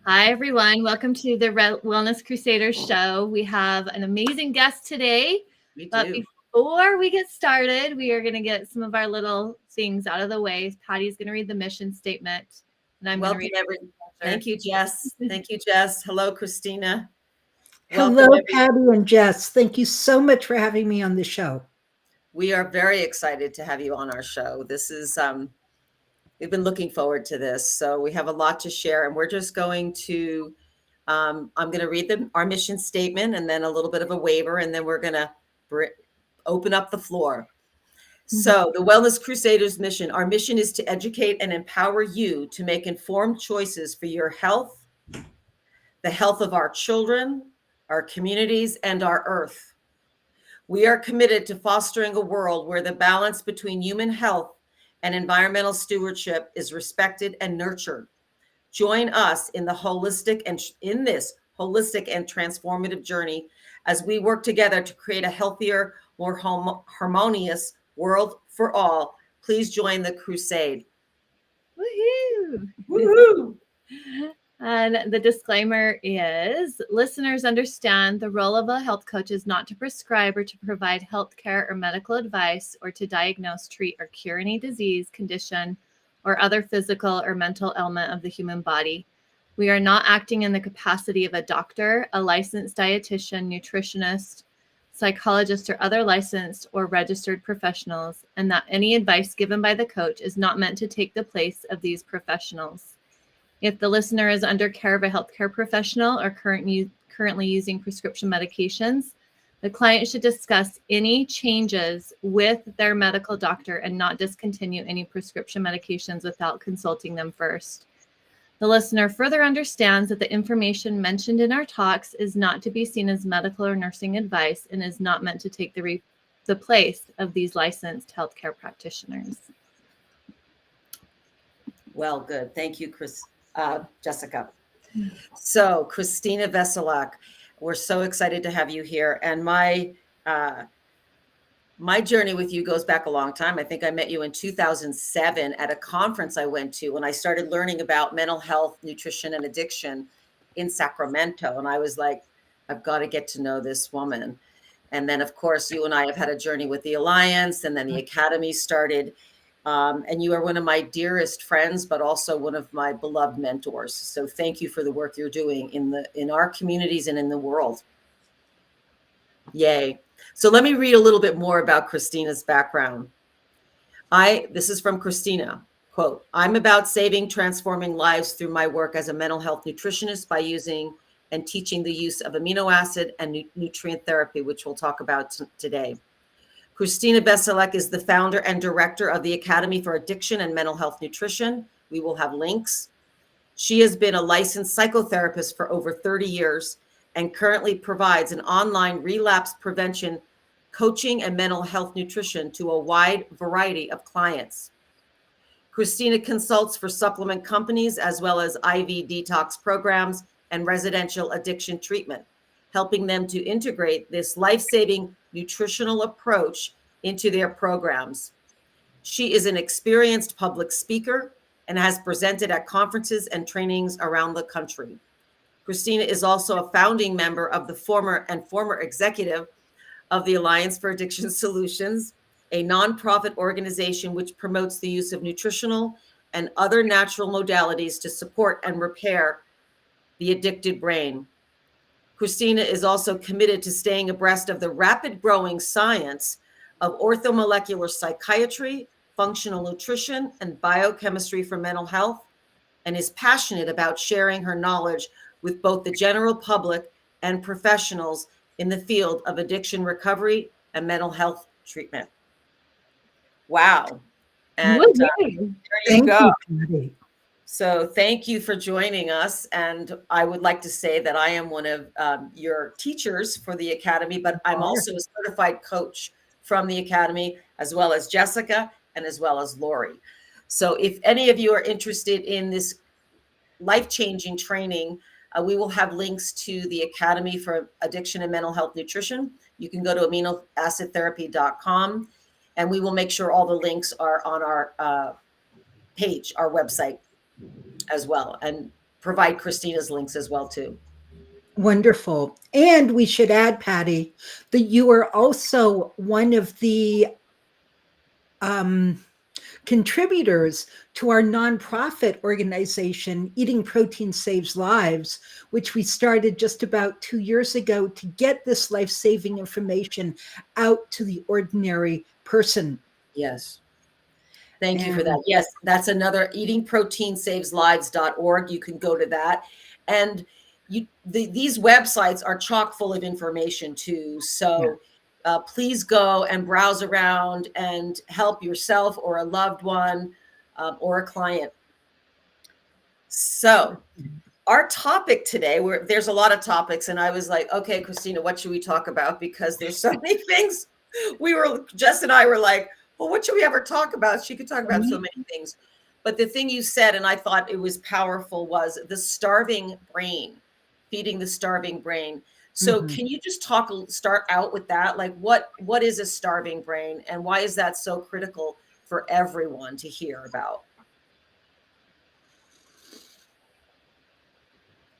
Hi, everyone. Welcome to the Wellness Crusaders show. We have an amazing guest today. We But do. before we get started, we are going to get some of our little things out of the way. Patty's going to read the mission statement, and I'm going to Welcome, read everyone. the Thank you, Jess. Thank you, Jess. Hello, Christina. Hello, Welcome, everyone. Patty and Jess. Thank you so much for having me on the show. We are very excited to have you on our show. This is we've been looking forward to this. So we have a lot to share, and we're just going to I'm going to read our mission statement and then a little bit of a waiver, and then we're going to open up the floor. So, the Wellness Crusaders mission, our mission is to educate and empower you to make informed choices for your health, the health of our children, our communities, and our earth. We are committed to fostering a world where the balance between human health and environmental stewardship is respected and nurtured. Join us in this holistic and transformative journey as we work together to create a healthier, more harmonious world for all. Please join the crusade. Woohoo! Woohoo! And the disclaimer is listeners understand the role of a health coach is not to prescribe or to provide health care or medical advice or to diagnose, treat, or cure any disease, condition, or other physical or mental ailment of the human body. We are not acting in the capacity of a doctor, a licensed dietitian, nutritionist, psychologist, or other licensed or registered professionals, and that any advice given by the coach is not meant to take the place of these professionals. If the listener is under care of a healthcare professional or currently using prescription medications, the client should discuss any changes with their medical doctor and not discontinue any prescription medications without consulting them first. The listener further understands that the information mentioned in our talks is not to be seen as medical or nursing advice and is not meant to take the place of these licensed healthcare practitioners. Well, good. Thank you, Jessica. So, Christina Veselak, we're so excited to have you here. And my journey with you goes back a long time. I think I met you in 2007 at a conference I went to when I started learning about mental health, nutrition, and addiction in Sacramento. And I was like, I've got to get to know this woman. And then, of course, you and I have had a journey with the Alliance, and then the Academy started. And you are one of my dearest friends, but also one of my beloved mentors. So thank you for the work you're doing in our communities and in the world. Yay. So let me read a little bit more about Christina's background. This is from Christina. Quote, I'm about saving, transforming lives through my work as a mental health nutritionist by using and teaching the use of amino acid and nutrient therapy, which we'll talk about today. Christina Veselak is the founder and director of the Academy for Addiction and Mental Health Nutrition. We will have links. She has been a licensed psychotherapist for over 30 years and currently provides an online relapse prevention coaching and mental health nutrition to a wide variety of clients. Christina consults for supplement companies as well as IV detox programs and residential addiction treatment, helping them to integrate this life-saving nutritional approach into their programs. She is an experienced public speaker and has presented at conferences and trainings around the country. Christina is also a founding member of the former executive of the Alliance for Addiction Solutions, a nonprofit organization which promotes the use of nutritional and other natural modalities to support and repair the addicted brain. Christina is also committed to staying abreast of the rapid growing science of orthomolecular psychiatry, functional nutrition, and biochemistry for mental health, and is passionate about sharing her knowledge with both the general public and professionals in the field of addiction recovery and mental health treatment. Wow. And there you go. Patty. So thank you for joining us. And I would like to say that I am one of your teachers for the Academy, but I'm also a certified coach from the Academy, as well as Jessica and as well as Lori. So if any of you are interested in this life-changing training, we will have links to the Academy for Addiction and Mental Health Nutrition. You can go to aminoacidtherapy.com, and we will make sure all the links are on our page, our website as well. And provide Christina's links as well too. Wonderful. And we should add, Patty, that you are also one of the contributors to our nonprofit organization, Eating Protein Saves Lives, which we started just about 2 years ago to get this life-saving information out to the ordinary person. Yes. Thank you for that. Yes, that's another eatingproteinSavesLives.org. You can go to that. And these websites are chock full of information too. So please go and browse around and help yourself or a loved one or a client. So our topic today, there's a lot of topics, and I was like, okay, Christina, what should we talk about? Because there's so many things. Jess and I were like, well, what should we ever talk about? She could talk about so many things. But the thing you said, and I thought it was powerful, was the starving brain, feeding the starving brain. So can you just start out with that? Like what is a starving brain, and why is that so critical for everyone to hear about?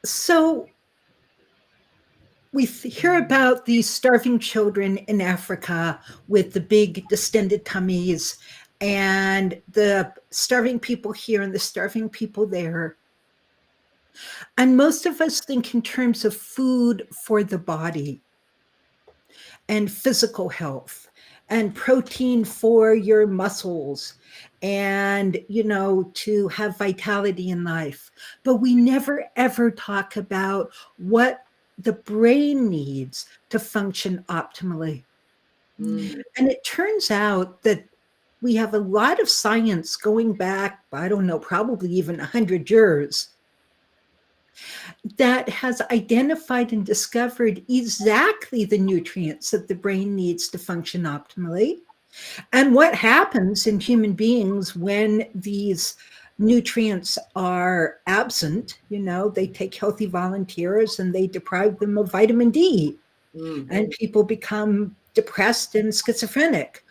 So we hear about these starving children in Africa with the big distended tummies, and the starving people here and the starving people there. And most of us think in terms of food for the body and physical health and protein for your muscles and, to have vitality in life. But we never, ever talk about what the brain needs to function optimally. And it turns out that we have a lot of science going back, I don't know, probably even 100 years, that has identified and discovered exactly the nutrients that the brain needs to function optimally, and what happens in human beings when these nutrients are absent. They take healthy volunteers and they deprive them of vitamin D, and people become depressed and schizophrenic.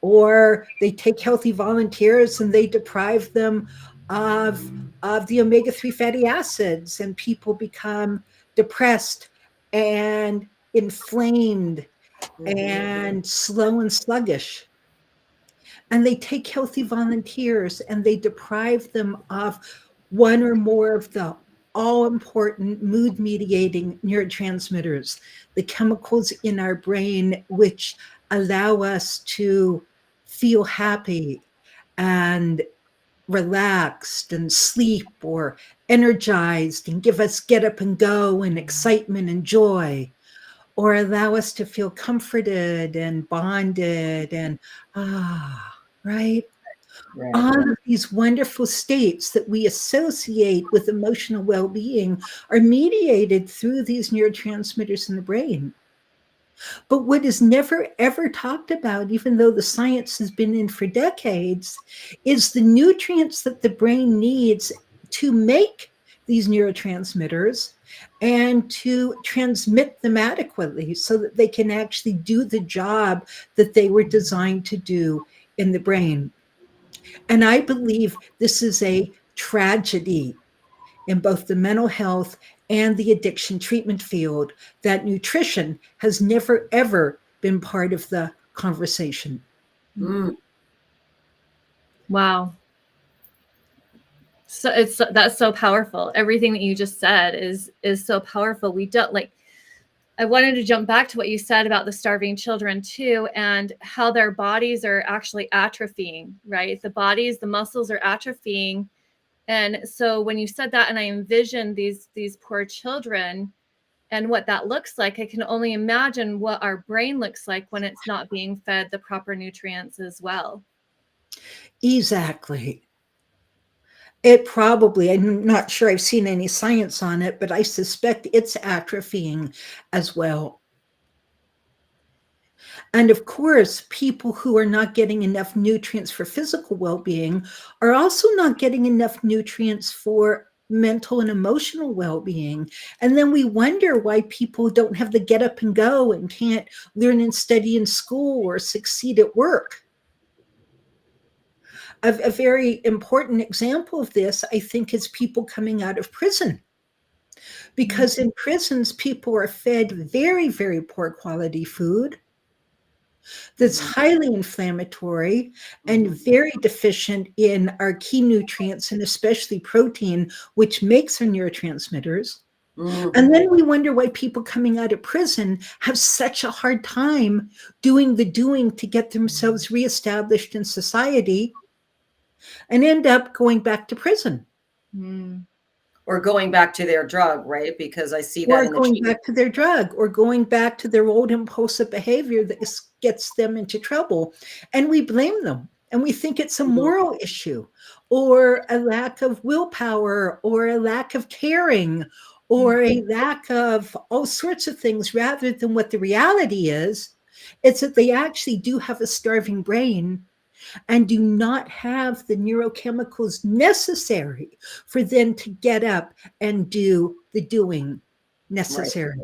Or they take healthy volunteers and they deprive them of the omega-3 fatty acids, and people become depressed and inflamed and slow and sluggish. And they take healthy volunteers and they deprive them of one or more of the all-important mood-mediating neurotransmitters, the chemicals in our brain which allow us to feel happy and relaxed and sleep or energized and give us get up and go and excitement and joy, or allow us to feel comforted and bonded and right? All of these wonderful states that we associate with emotional well-being are mediated through these neurotransmitters in the brain. But what is never, ever talked about, even though the science has been in for decades, is the nutrients that the brain needs to make these neurotransmitters and to transmit them adequately so that they can actually do the job that they were designed to do in the brain. And I believe this is a tragedy in both the mental health and the addiction treatment field, that nutrition has never, ever been part of the conversation. Wow. So that's so powerful. Everything that you just said is so powerful. We don't I wanted to jump back to what you said about the starving children too, and how their bodies are actually atrophying, right? The muscles are atrophying. And so when you said that, and I envisioned these poor children and what that looks like, I can only imagine what our brain looks like when it's not being fed the proper nutrients as well. Exactly. I'm not sure I've seen any science on it, but I suspect it's atrophying as well. And of course, people who are not getting enough nutrients for physical well-being are also not getting enough nutrients for mental and emotional well-being. And then we wonder why people don't have the get up and go and can't learn and study in school or succeed at work. A very important example of this, I think, is people coming out of prison. Because in prisons, people are fed very, very poor quality food that's highly inflammatory and very deficient in our key nutrients, and especially protein, which makes our neurotransmitters. And then we wonder why people coming out of prison have such a hard time doing the doing to get themselves reestablished in society and end up going back to prison. Or going back to their drug, right? Because I see that Or in the going treatment. back to their drug, or going back to their old impulsive behavior that gets them into trouble. And we blame them. And we think it's a moral issue, or a lack of willpower, or a lack of caring, or a lack of all sorts of things, rather than what the reality is. It's that they actually do have a starving brain and do not have the neurochemicals necessary for them to get up and do the doing necessary.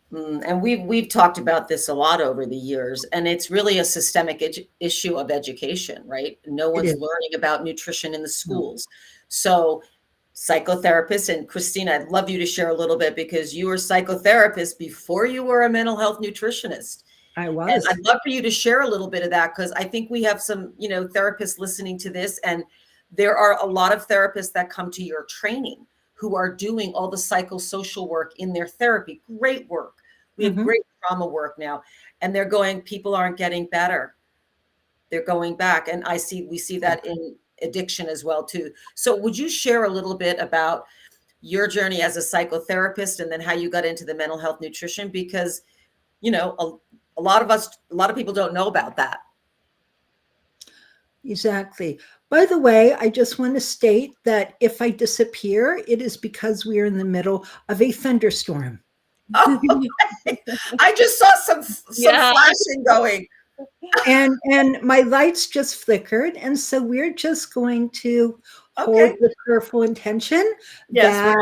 Right. And we've talked about this a lot over the years, and it's really a systemic issue of education, right? No one's learning about nutrition in the schools. So psychotherapists, and Christina, I'd love you to share a little bit, because you were a psychotherapist before you were a mental health nutritionist. I was. And I'd love for you to share a little bit of that, because I think we have some, therapists listening to this, and there are a lot of therapists that come to your training who are doing all the psychosocial work in their therapy. Great work. We have great trauma work now, and they're going, people aren't getting better. They're going back. And we see that in addiction as well too. So would you share a little bit about your journey as a psychotherapist, and then how you got into the mental health nutrition? Because, a lot of people don't know about that. Exactly. By the way, I just want to state that if I disappear, it is because we are in the middle of a thunderstorm. Oh, okay. I just saw some flashing going. And my lights just flickered. And so we're just going to hold with careful intention that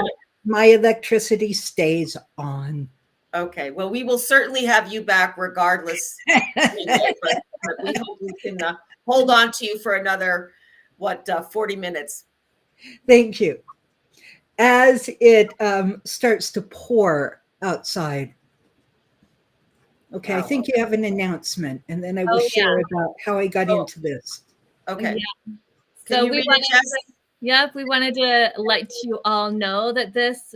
my electricity stays on. Okay. Well, we will certainly have you back regardless. But we hope we can hold on to you for another, 40 minutes. Thank you. As it starts to pour outside. Okay, I think you have an announcement, and then I will share about how I got into this. Okay. So we wanted to let you all know that this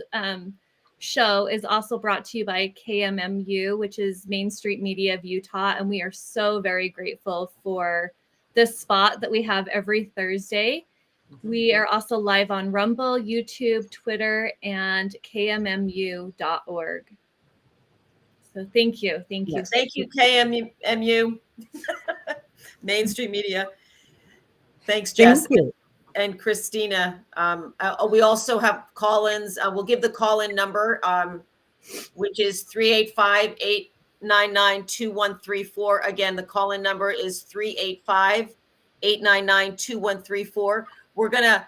show is also brought to you by KMMU, which is Main Street Media of Utah, and we are so very grateful for this spot that we have every Thursday. We are also live on Rumble, YouTube, Twitter, and kmmu.org. So thank you. Thank you. Thank you, KMMU, Main Street Media. Thanks, Jess. Thank you. And Christina. We also have call-ins. We'll give the call-in number, which is 385-899-2134. Again, the call-in number is 385-899-2134. We're going to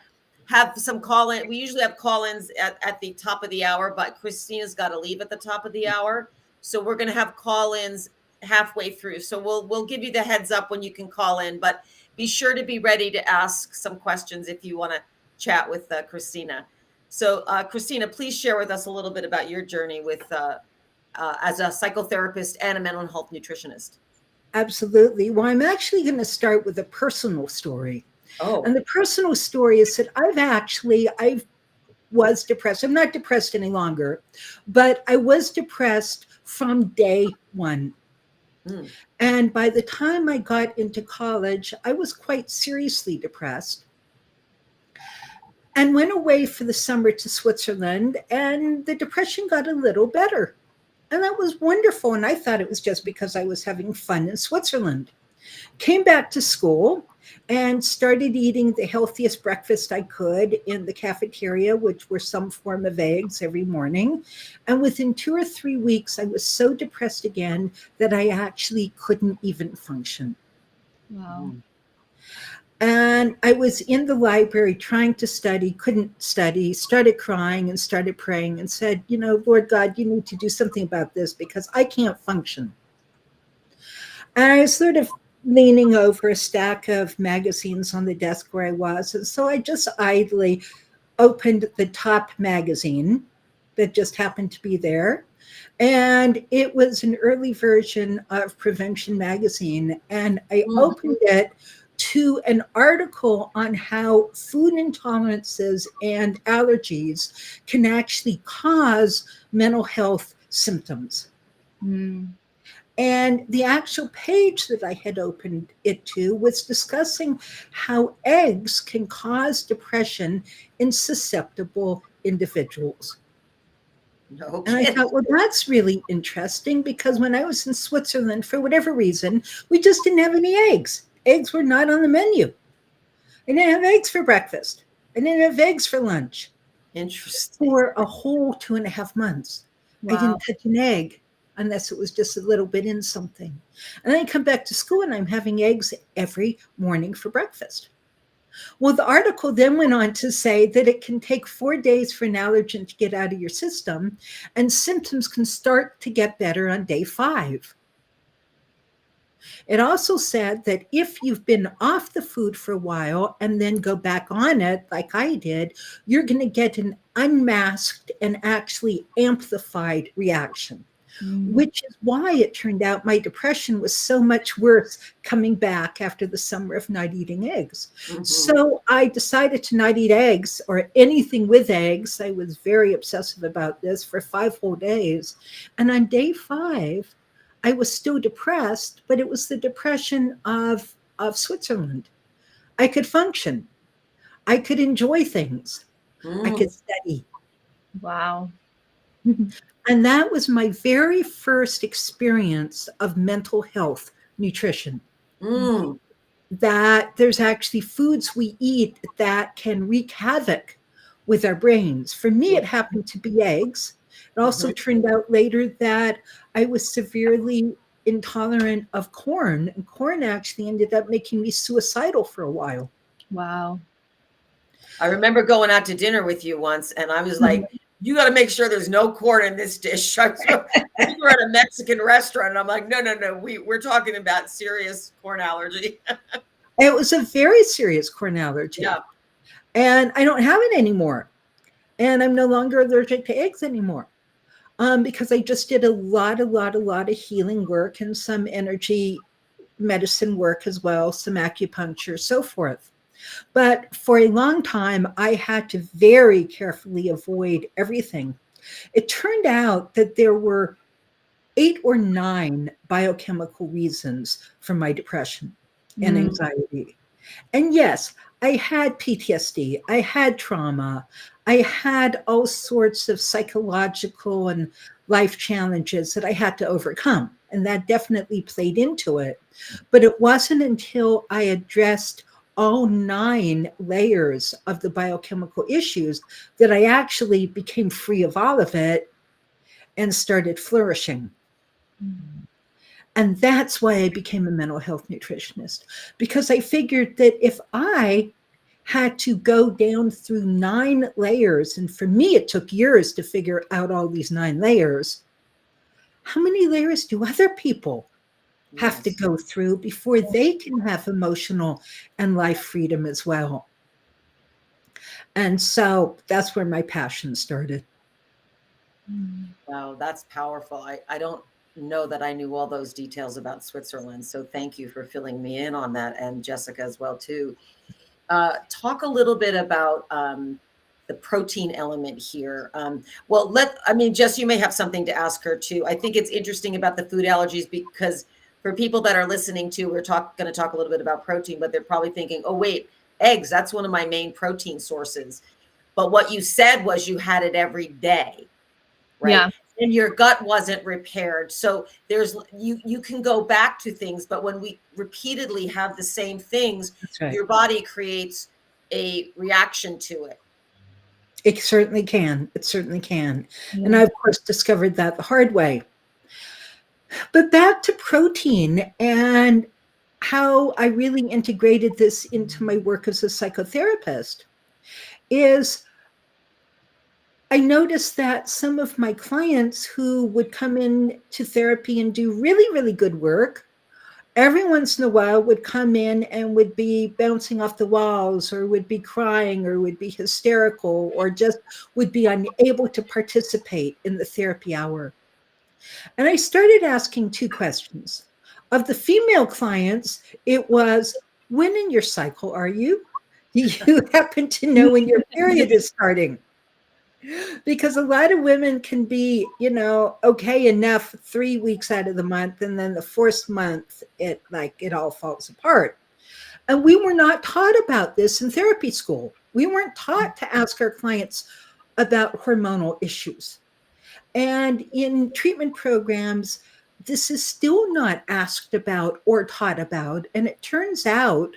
have some call-in. We usually have call-ins at the top of the hour, but Christina's got to leave at the top of the hour. So we're going to have call-ins halfway through. So we'll give you the heads up when you can call in, but be sure to be ready to ask some questions if you want to chat with Christina. So Christina, please share with us a little bit about your journey with as a psychotherapist and a mental health nutritionist. Absolutely. Well, I'm actually going to start with a personal story. Oh. And the personal story is that I was depressed. I'm not depressed any longer, but I was depressed from day one. And by the time I got into college, I was quite seriously depressed and went away for the summer to Switzerland, and the depression got a little better. And that was wonderful. And I thought it was just because I was having fun in Switzerland. Came back to school and started eating the healthiest breakfast I could in the cafeteria, which were some form of eggs every morning. And within 2 or 3 weeks, I was so depressed again that I actually couldn't even function. Wow. And I was in the library trying to study, couldn't study, started crying and started praying and said, Lord God, you need to do something about this because I can't function. And I sort of leaning over a stack of magazines on the desk where I was. And so I just idly opened the top magazine that just happened to be there. And it was an early version of Prevention Magazine. And I Mm. opened it to an article on how food intolerances and allergies can actually cause mental health symptoms. Mm. And the actual page that I had opened it to was discussing how eggs can cause depression in susceptible individuals. No And I kidding. thought, well, that's really interesting because when I was in Switzerland, for whatever reason, we just didn't have any eggs. Eggs were not on the menu. I didn't have eggs for breakfast. I didn't have eggs for lunch. Interesting. For a whole 2.5 months, I Wow. didn't touch an egg unless it was just a little bit in something. And then I come back to school and I'm having eggs every morning for breakfast. Well, the article then went on to say that it can take 4 days for an allergen to get out of your system, and symptoms can start to get better on day 5. It also said that if you've been off the food for a while and then go back on it, like I did, you're going to get an unmasked and actually amplified reaction, Mm. which is why it turned out my depression was so much worse coming back after the summer of not eating eggs. Mhm. So I decided to not eat eggs or anything with eggs. I was very obsessive about this for 5 whole days. And on day 5, I was still depressed, but it was the depression of Switzerland. I could function. I could enjoy things. I Mm. could study. Wow. And that was my very first experience of mental health nutrition. Mm. That there's actually foods we eat that can wreak havoc with our brains. For me, it happened to be eggs. It also Mhm. turned out later that I was severely intolerant of corn, and corn actually ended up making me suicidal for a while. Wow. I remember going out to dinner with you once, and I was like, "You got to make sure there's no corn in this dish." We were at a Mexican restaurant, and I'm like, "No, no, no, we're talking about serious corn allergy." It was a very serious corn allergy, Yeah. and I don't have it anymore. And I'm no longer allergic to eggs anymore. Because I just did a lot of healing work and some energy medicine work as well, some acupuncture, so forth. But for a long time, I had to very carefully avoid everything. It turned out that there were 8 or 9 biochemical reasons for my depression and Mm. anxiety. And yes, I had PTSD, I had trauma, I had all sorts of psychological and life challenges that I had to overcome. And that definitely played into it. But it wasn't until I addressed all 9 layers of the biochemical issues that I actually became free of all of it and started flourishing. Mm. And that's why I became a mental health nutritionist, because I figured that if I had to go down through 9 layers, and for me, it took years to figure out all these 9 layers, how many layers do other people have to Yes. go through before they can have emotional and life freedom as well? And so that's where my passion started. Mm. Wow, that's powerful. I don't know that I knew all those details about Switzerland, so thank you for filling me in on that, and Jessica as well too. Talk a little bit about the protein element here. Well, I mean, Jess, you may have something to ask her too. I think it's interesting about the food allergies because for people that are listening to, we're going to talk a little bit about protein, but they're probably thinking, oh, wait, eggs, that's one of my main protein sources. But what you said was you had it every day, right? Yeah. And your gut wasn't repaired. So you can go back to things, but when we repeatedly have the same things, That's right. your body creates a reaction to it. It certainly can. It certainly can. And Yeah. I, of course, discovered that the hard way. But back to protein and how I really integrated this into my work as a psychotherapist is I noticed that some of my clients who would come in to therapy and do really, really good work every once in a while would come in and would be bouncing off the walls, or would be crying, or would be hysterical, or just would be unable to participate in the therapy hour. And I started asking two questions. Of the female clients, it was, when in your cycle are you? Do you happen to know when your period is starting? Because a lot of women can be, okay enough 3 weeks out of the month, and then the fourth month, it all falls apart. And we were not taught about this in therapy school. We weren't taught to ask our clients about hormonal issues. And in treatment programs, this is still not asked about or taught about. And it turns out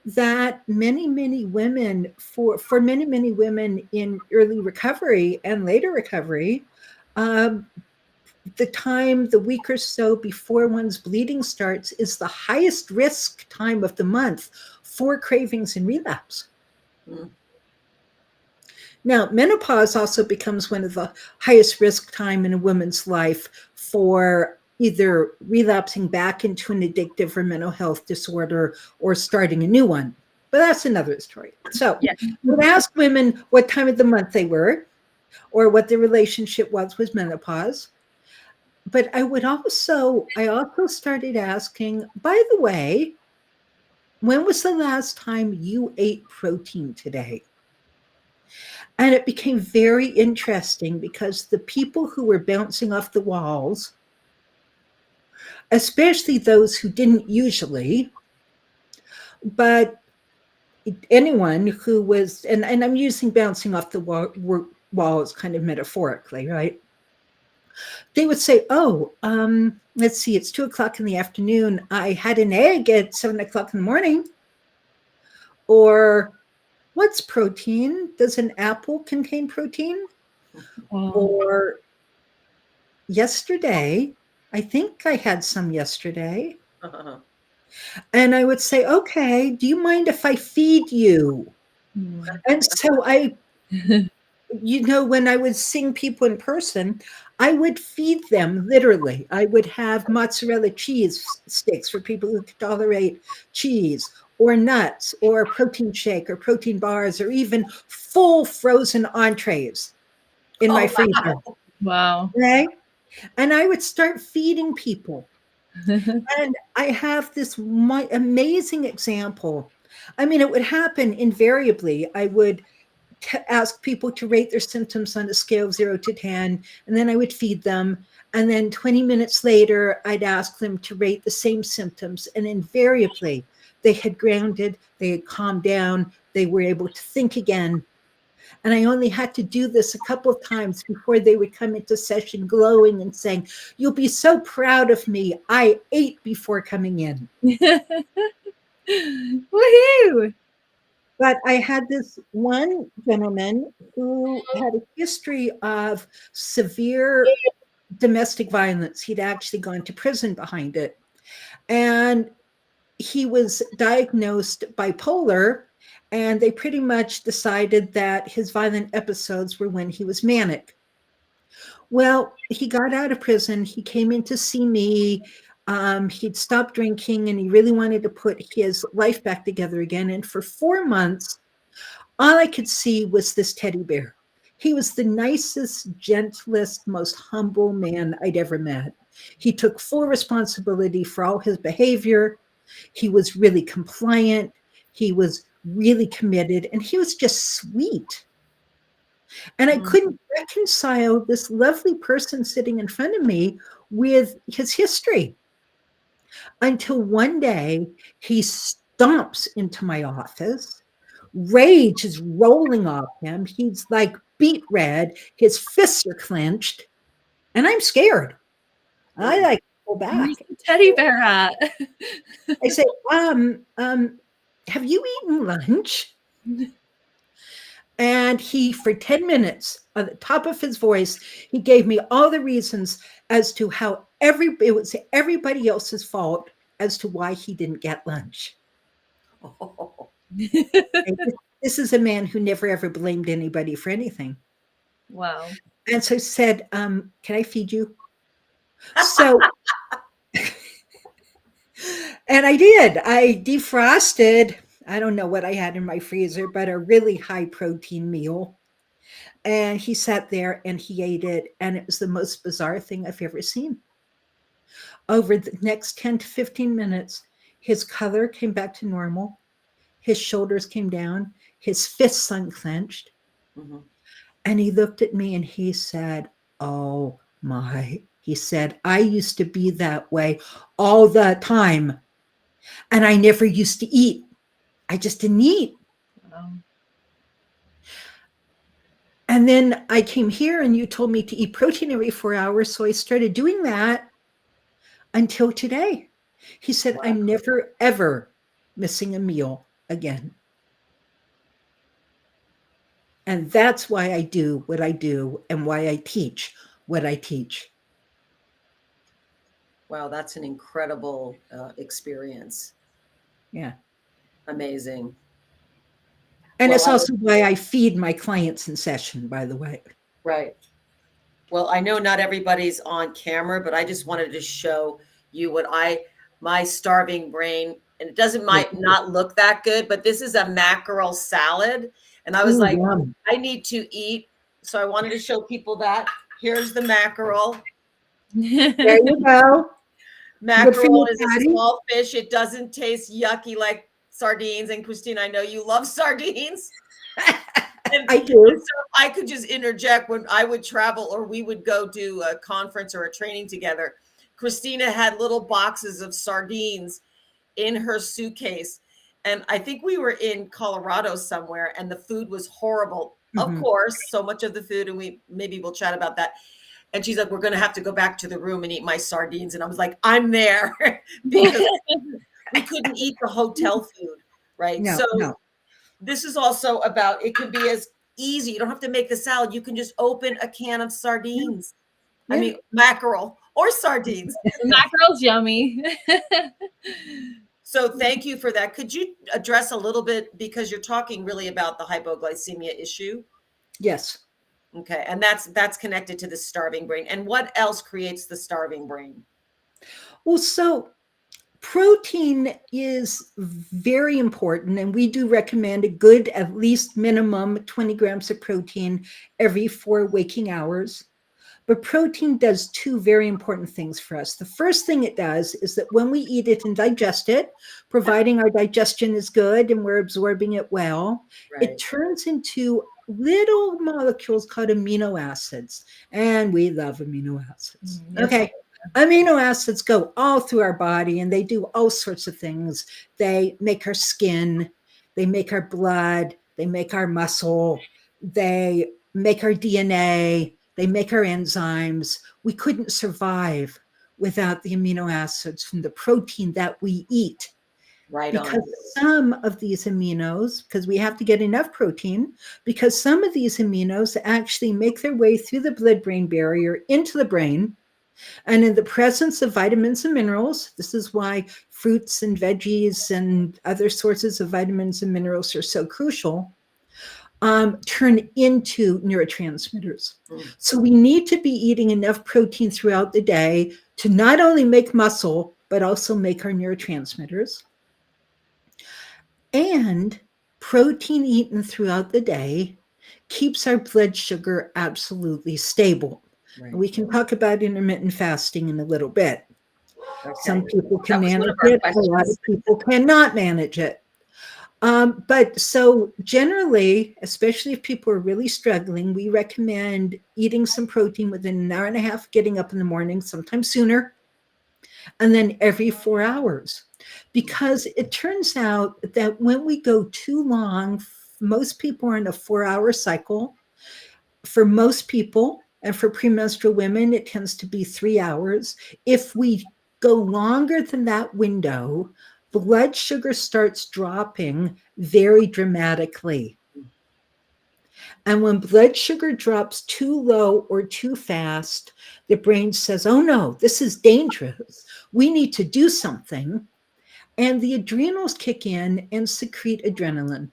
that many women, for many women in early recovery and later recovery, the week or so before one's bleeding starts is the highest risk time of the month for cravings and relapse. Mm. Now, menopause also becomes one of the highest risk time in a woman's life for either relapsing back into an addictive or mental health disorder or starting a new one. But that's another story. So we'd ask women what time of the month they were or what their relationship was with menopause. But I also started asking, by the way, when was the last time you ate protein today? And it became very interesting because the people who were bouncing off the walls, especially those who didn't usually, but anyone who was, and I'm using bouncing off the walls kind of metaphorically, right? They would say, let's see, it's 2:00 in the afternoon. I had an egg at 7:00 in the morning. Or, what's protein? Does an apple contain protein? Or, yesterday, I think I had some yesterday. Uh-huh. And I would say, okay, do you mind if I feed you? And so when I was seeing people in person, I would feed them literally. I would have mozzarella cheese sticks for people who could tolerate cheese, or nuts, or protein shake, or protein bars, or even full frozen entrees in my freezer. Wow. Right? And I would start feeding people. And I have this amazing example. I mean, it would happen invariably. I would ask people to rate their symptoms on a scale of 0 to 10, and then I would feed them. And then 20 minutes later, I'd ask them to rate the same symptoms. And invariably, they had grounded, they had calmed down, they were able to think again. And I only had to do this a couple of times before they would come into session glowing and saying, "You'll be so proud of me. I ate before coming in." Woohoo! But I had this one gentleman who had a history of severe domestic violence. He'd actually gone to prison behind it. And he was diagnosed bipolar, and they pretty much decided that his violent episodes were when he was manic. Well, he got out of prison. He came in to see me. He'd stopped drinking, and he really wanted to put his life back together again. And for 4 months, all I could see was this teddy bear. He was the nicest, gentlest, most humble man I'd ever met. He took full responsibility for all his behavior. He was really compliant. He was really committed, and he was just sweet. And I couldn't reconcile this lovely person sitting in front of me with his history until one day he stomps into my office. Rage is rolling off him. He's like beet red. His fists are clenched, and I'm scared. I pull back. Where's the teddy bear at? I say, have you eaten lunch? And he, for 10 minutes, on the top of his voice, he gave me all the reasons as to how it was everybody else's fault as to why he didn't get lunch. Oh. This is a man who never ever blamed anybody for anything. Wow. And so said, can I feed you? So And I did. I defrosted, I don't know what I had in my freezer, but a really high protein meal. And he sat there and he ate it. And it was the most bizarre thing I've ever seen. Over the next 10 to 15 minutes, his color came back to normal. His shoulders came down. His fists unclenched. Mm-hmm. And he looked at me and he said, "Oh my," he said, "I used to be that way all the time. And I never used to eat. I just didn't eat." Wow. And then I came here and you told me to eat protein every 4 hours. So I started doing that until today. He said, Wow. "I'm never, ever missing a meal again." And that's why I do what I do and why I teach what I teach. Wow, that's an incredible experience. Yeah. Amazing. And Well, it's also why I feed my clients in session, by the way. right. Well, I know not everybody's on camera, but I just wanted to show you what my starving brain, and it might not look that good, but this is a mackerel salad. And I was Ooh, like, yum. I need to eat. So I wanted to show people that. Here's the mackerel. There you go. Mackerel you, is a Patty. small fish. It doesn't taste yucky like sardines. And Christina, I know you love sardines. I do. So I could just interject when I would travel or we would go do a conference or a training together. Christina had little boxes of sardines in her suitcase. And I think we were in Colorado somewhere and the food was horrible. Of course, so much of the food, and maybe we'll chat about that. And she's like, we're going to have to go back to the room and eat my sardines. And I was like, I'm there because we couldn't eat the hotel food. Right. No, so no. this is also about, it can be as easy. You don't have to make the salad. You can just open a can of sardines. Yeah. I mean, mackerel or sardines. Mackerel's yummy. So thank you for that. Could you address a little bit, because you're talking really about the hypoglycemia issue? Yes. Okay. And that's connected to the starving brain. And what else creates the starving brain? Well, so protein is very important, and we do recommend a good, at least minimum 20 grams of protein every 4 waking hours. But protein does 2 very important things for us. The first thing it does is that when we eat it and digest it, providing our digestion is good and we're absorbing it well, Right. it turns into little molecules called amino acids. And we love amino acids. Yes. Okay. Amino acids go all through our body and they do all sorts of things. They make our skin, they make our blood, they make our muscle, they make our DNA, they make our enzymes. We couldn't survive without the amino acids from the protein that we eat. Right. Because some of these aminos, because we have to get enough protein, because some of these aminos actually make their way through the blood-brain barrier into the brain. And in the presence of vitamins and minerals, this is why fruits and veggies and other sources of vitamins and minerals are so crucial, turn into neurotransmitters. So we need to be eating enough protein throughout the day to not only make muscle, but also make our neurotransmitters. And protein eaten throughout the day keeps our blood sugar absolutely stable. Right. We can talk about intermittent fasting in a little bit. Okay. Some people can manage it, a lot of people cannot manage it. But so generally, especially if people are really struggling, we recommend eating some protein within an hour and a half, getting up in the morning, sometimes sooner, and then every 4 hours. Because it turns out that when we go too long, most people are in a 4-hour cycle. For most people, and for premenstrual women, it tends to be 3 hours. If we go longer than that window, blood sugar starts dropping very dramatically. And when blood sugar drops too low or too fast, the brain says, oh no, this is dangerous. We need to do something. And the adrenals kick in and secrete adrenaline.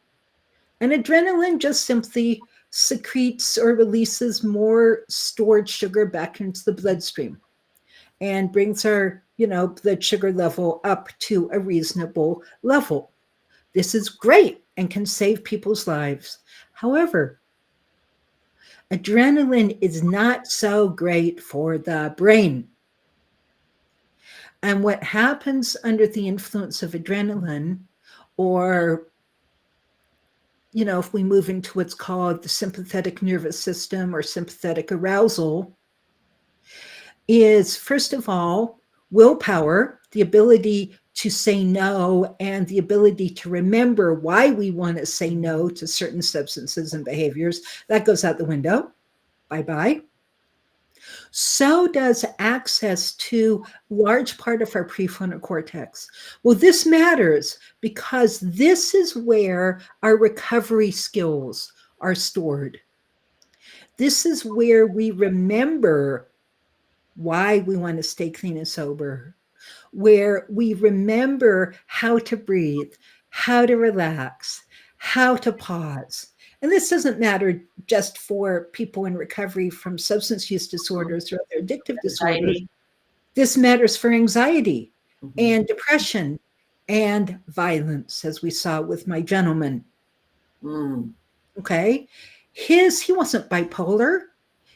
And adrenaline just simply secretes or releases more stored sugar back into the bloodstream. and brings our, blood sugar level up to a reasonable level. This is great and can save people's lives. However, adrenaline is not so great for the brain. And what happens under the influence of adrenaline, or if we move into what's called the sympathetic nervous system or sympathetic arousal, is first of all, willpower, the ability to say no, and the ability to remember why we want to say no to certain substances and behaviors. That goes out the window. Bye-bye. So does access to large part of our prefrontal cortex. Well, this matters because this is where our recovery skills are stored. This is where we remember why we want to stay clean and sober, where we remember how to breathe, how to relax, how to pause. And this doesn't matter just for people in recovery from substance use disorders or other addictive disorders. This matters for anxiety and depression and violence, as we saw with my gentleman. Okay. He wasn't bipolar.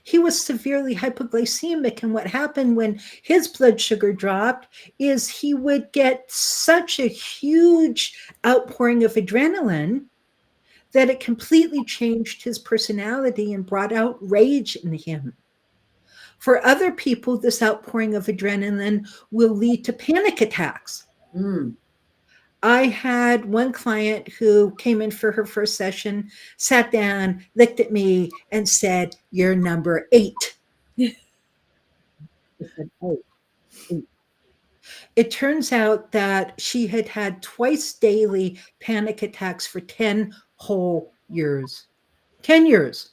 He was severely hypoglycemic. And what happened when his blood sugar dropped is he would get such a huge outpouring of adrenaline that it completely changed his personality and brought out rage in him. For other people, this outpouring of adrenaline will lead to panic attacks. I had one client who came in for her first session, sat down, looked at me, and said, "You're number 8." I said, "Oh, 8." It turns out that she had had twice daily panic attacks for 10 whole years. 10 years.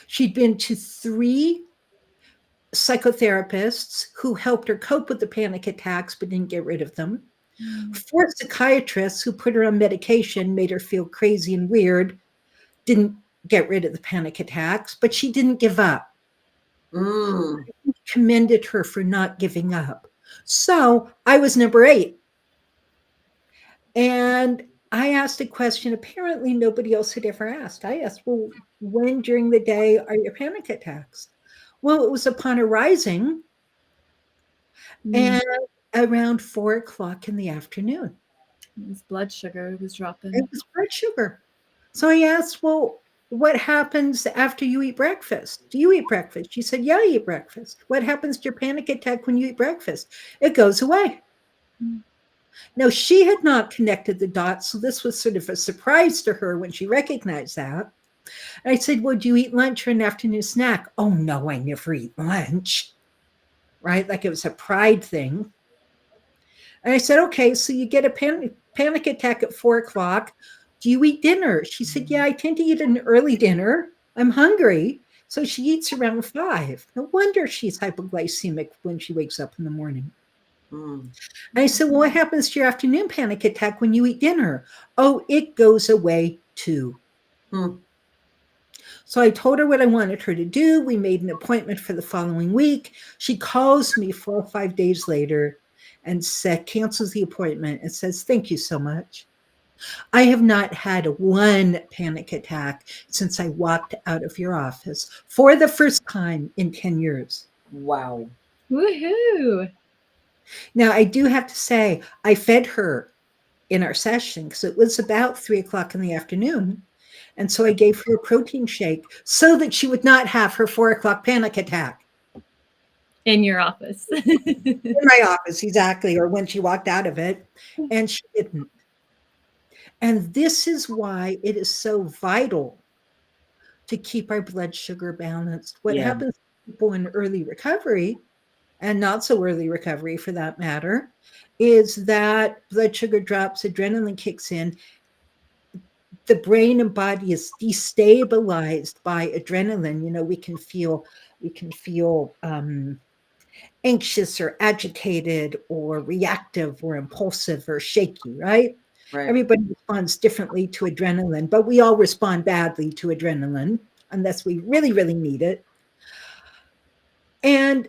She'd been to 3 psychotherapists who helped her cope with the panic attacks but didn't get rid of them. 4 psychiatrists who put her on medication, made her feel crazy and weird, didn't get rid of the panic attacks, but she didn't give up. I commended her for not giving up. So I was number 8. And I asked a question apparently nobody else had ever asked. I asked, well, when during the day are your panic attacks? Well, it was upon arising and around 4 o'clock in the afternoon. His blood sugar was dropping. It was blood sugar. So I asked, well, what happens after you eat breakfast? Do you eat breakfast? She said, yeah, I eat breakfast. What happens to your panic attack when you eat breakfast? It goes away. Now, she had not connected the dots, so this was sort of a surprise to her when she recognized that. And I said, well, do you eat lunch or an afternoon snack? Oh, no, I never eat lunch, right? Like it was a pride thing. And I said, okay, so you get a panic attack at 4 o'clock. Do you eat dinner? She said, yeah, I tend to eat an early dinner. I'm hungry. So she eats around 5. No wonder she's hypoglycemic when she wakes up in the morning. And I said, well, what happens to your afternoon panic attack when you eat dinner? Oh, it goes away too. So I told her what I wanted her to do. We made an appointment for the following week. She calls me 4 or 5 days later and cancels the appointment and says, thank you so much. I have not had one panic attack since I walked out of your office for the first time in 10 years. Wow. Woohoo. Now, I do have to say, I fed her in our session because it was about 3 o'clock in the afternoon. And so I gave her a protein shake so that she would not have her 4 o'clock panic attack. In your office. In my office, exactly, or when she walked out of it, and she didn't. And this is why it is so vital to keep our blood sugar balanced. What happens to people in early recovery, and not so early recovery for that matter, is that blood sugar drops, adrenaline kicks in, the brain and body is destabilized by adrenaline. You know, we can feel anxious or agitated or reactive or impulsive or shaky, right? Everybody responds differently to adrenaline, but we all respond badly to adrenaline unless we really, really need it. And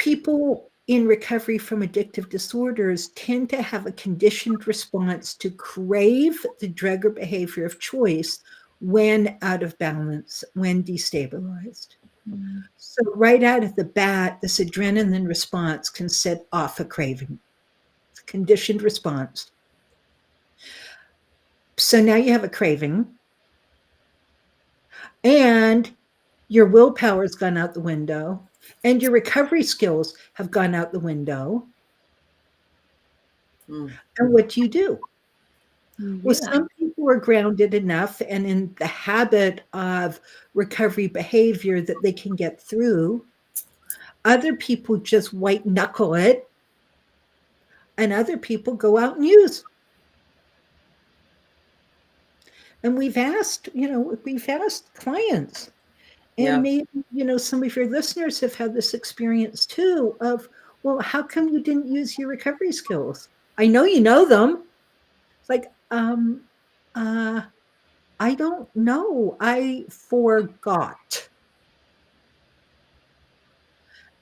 People in recovery from addictive disorders tend to have a conditioned response to crave the drug or behavior of choice when out of balance, when destabilized. Mm. So right out of the bat, this adrenaline response can set off a craving. It's a conditioned response. So now you have a craving, and your willpower's gone out the window, and your recovery skills have gone out the window. Mm. And what do you do? You Well, relapse. some people are grounded enough and in the habit of recovery behavior that they can get through. Other people just white knuckle it, and other people go out and use. And we've asked clients, Yeah. and maybe, some of your listeners have had this experience too of, well, how come you didn't use your recovery skills? I know them. It's like, I don't know. I forgot.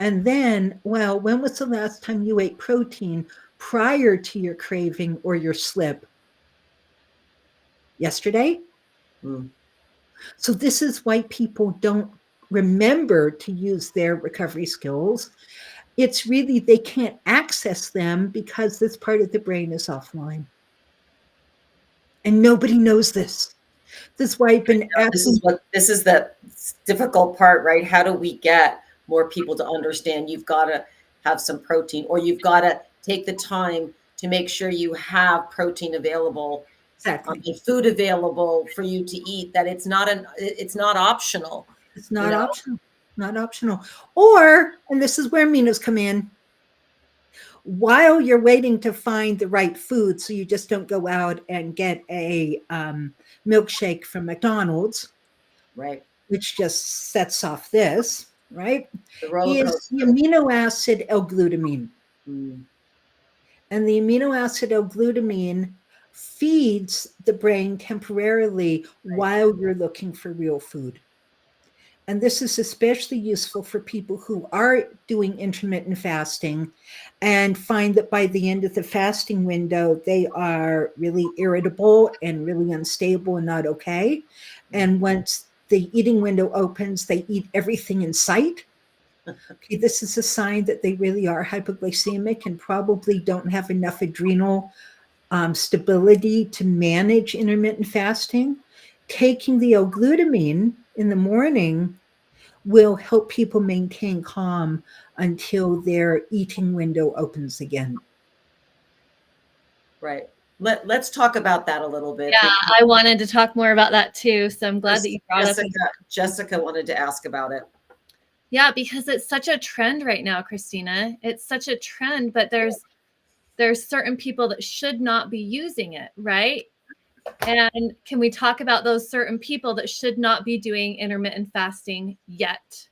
And then, well, when was the last time you ate protein prior to your craving or your slip? Yesterday? Mm. So this is why people don't remember to use their recovery skills. It's really they can't access them because this part of the brain is offline. And nobody knows this. This is why I've been asking. This is the difficult part, right? How do we get more people to understand you've got to have some protein, or you've got to take the time to make sure you have protein available, Exactly. and food available for you to eat, that it's not optional. It's not optional. Not optional. Or, and this is where aminos come in, while you're waiting to find the right food, so you just don't go out and get a milkshake from McDonald's, Right. which just sets off this, right? The roller Is coaster. the amino acid L-glutamine. Mm. And the amino acid L-glutamine feeds the brain temporarily while you're looking for real food. And this is especially useful for people who are doing intermittent fasting and find that by the end of the fasting window, they are really irritable and really unstable and not okay. And once the eating window opens, they eat everything in sight. Okay, this is a sign that they really are hypoglycemic and probably don't have enough adrenal stability to manage intermittent fasting. Taking the L-glutamine in the morning will help people maintain calm until their eating window opens again. Right. Let's talk about that a little bit. Yeah, I wanted to talk more about that too. So I'm glad that you brought up. Jessica wanted to ask about it. Yeah, because it's such a trend right now, Christina. It's such a trend, but there's certain people that should not be using it, right? And can we talk about those certain people that should not be doing intermittent fasting yet?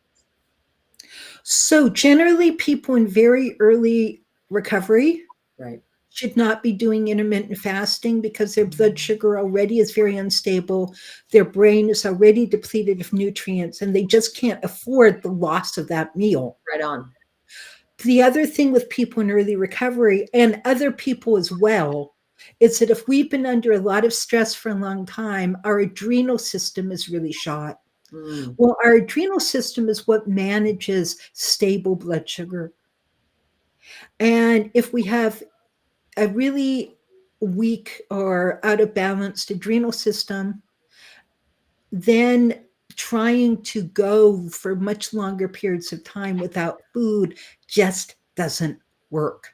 So generally, people in very early recovery, right, should not be doing intermittent fasting because their blood sugar already is very unstable. Their brain is already depleted of nutrients, and they just can't afford the loss of that meal. Right on. The other thing with people in early recovery, and other people as well, is that if we've been under a lot of stress for a long time, our adrenal system is really shot. Well, our adrenal system is what manages stable blood sugar. And if we have a really weak or out of balanced adrenal system, then trying to go for much longer periods of time without food just doesn't work.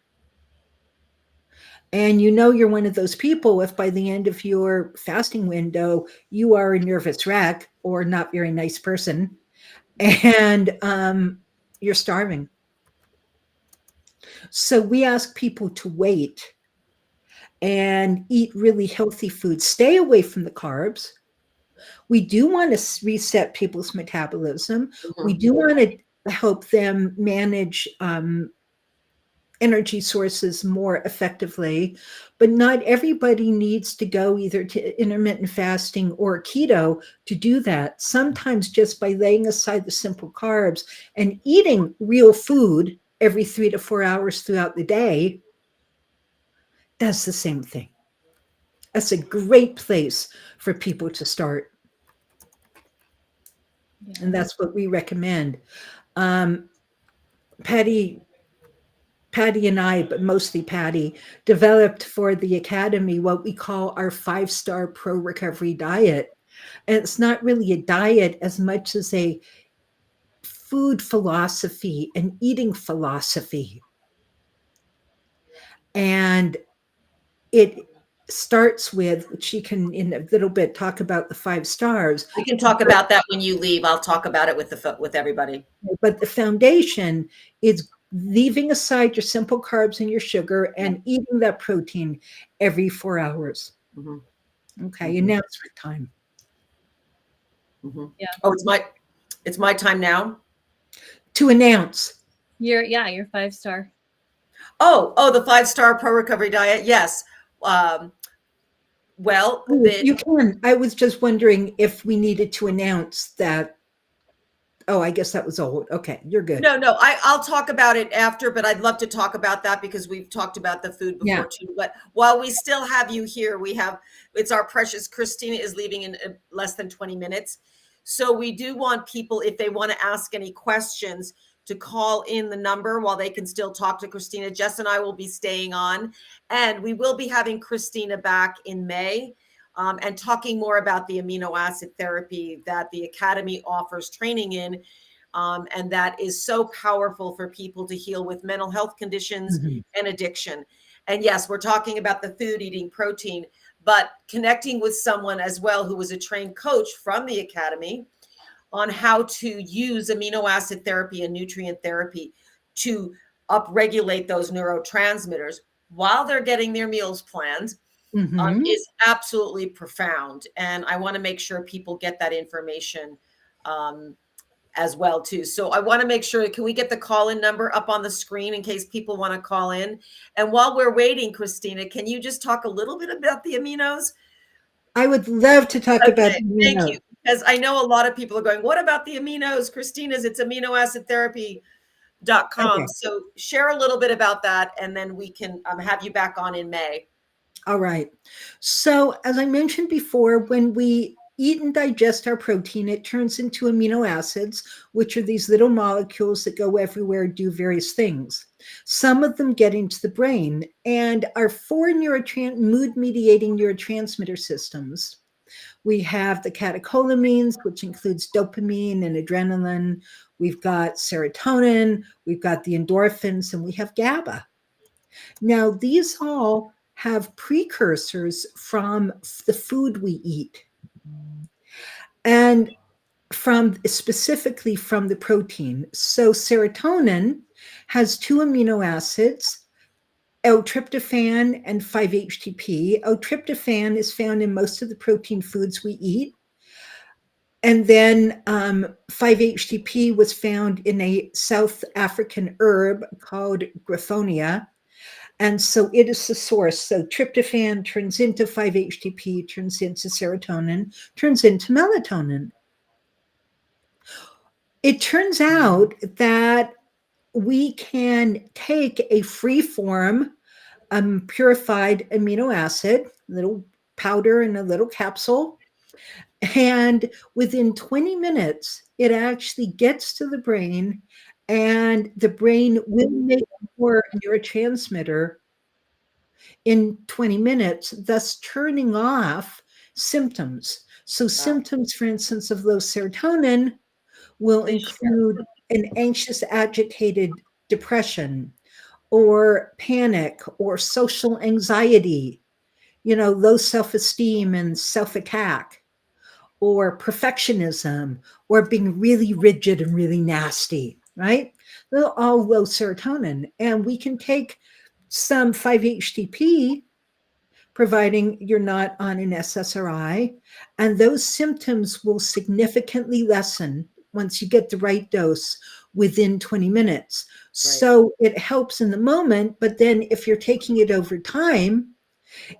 And you're one of those people if by the end of your fasting window, you are a nervous wreck or not very nice person, and you're starving. So we ask people to wait and eat really healthy food. Stay away from the carbs. We do want to reset people's metabolism. Mm-hmm. We do want to help them manage energy sources more effectively, but not everybody needs to go either to intermittent fasting or keto to do that. Sometimes just by laying aside the simple carbs and eating real food every 3 to 4 hours throughout the day does the same thing. That's a great place for people to start. Yeah. And that's what we recommend. Patty and I, but mostly Patty, developed for the Academy what we call our 5-star pro recovery diet. And it's not really a diet as much as a food philosophy and eating philosophy. And it starts with, which you can in a little bit talk about the 5 stars. We can talk about that when you leave. I'll talk about it with everybody. But the foundation is leaving aside your simple carbs and your sugar and eating that protein every 4 hours. Mm-hmm. Okay, Mm-hmm. announcement time. Mm-hmm. Yeah. Oh, it's my time now to announce. Your 5-star. Oh, the 5-star pro recovery diet. Yes. Well, you can. I was just wondering if we needed to announce that. Oh, I guess that was old. Okay, you're good. No, I'll talk about it after, but I'd love to talk about that because we've talked about the food before too. But while we still have you here, it's our precious Christina is leaving in less than 20 minutes. So we do want people, if they want to ask any questions, to call in the number while they can still talk to Christina. Jess and I will be staying on, and we will be having Christina back in May. And talking more about the amino acid therapy that the Academy offers training in, and that is so powerful for people to heal with mental health conditions and addiction. And yes, we're talking about the food, eating protein, but connecting with someone as well who was a trained coach from the Academy on how to use amino acid therapy and nutrient therapy to upregulate those neurotransmitters while they're getting their meals planned. Is absolutely profound. And I want to make sure people get that information as well too. So I want to make sure, can we get the call-in number up on the screen in case people want to call in? And while we're waiting, Christina, can you just talk a little bit about the aminos? I would love to talk about the aminos. Thank you. Because I know a lot of people are going, what about the aminos? Christina's, it's aminoacidtherapy.com. Okay. So share a little bit about that, and then we can have you back on in May. All right. So as I mentioned before, when we eat and digest our protein, it turns into amino acids, which are these little molecules that go everywhere, do various things. Some of them get into the brain, and our 4 mood-mediating neurotransmitter systems. We have the catecholamines, which includes dopamine and adrenaline. We've got serotonin, we've got the endorphins, and we have GABA. Now, these all have precursors from the food we eat, and specifically from the protein. So serotonin has 2 amino acids, L-tryptophan and 5-HTP. L-tryptophan is found in most of the protein foods we eat. And then 5-HTP was found in a South African herb called graphonia. And so it is the source. So tryptophan turns into 5-HTP, turns into serotonin, turns into melatonin. It turns out that we can take a free-form purified amino acid, a little powder in a little capsule, and within 20 minutes, it actually gets to the brain, and the brain will make more neurotransmitter in 20 minutes, thus turning off symptoms. So symptoms, for instance, of low serotonin will include an anxious, agitated depression, or panic, or social anxiety, low self-esteem and self-attack, or perfectionism, or being really rigid and really nasty, right? They're all low serotonin. And we can take some 5-HTP, providing you're not on an SSRI, and those symptoms will significantly lessen once you get the right dose within 20 minutes. Right. So it helps in the moment, but then if you're taking it over time,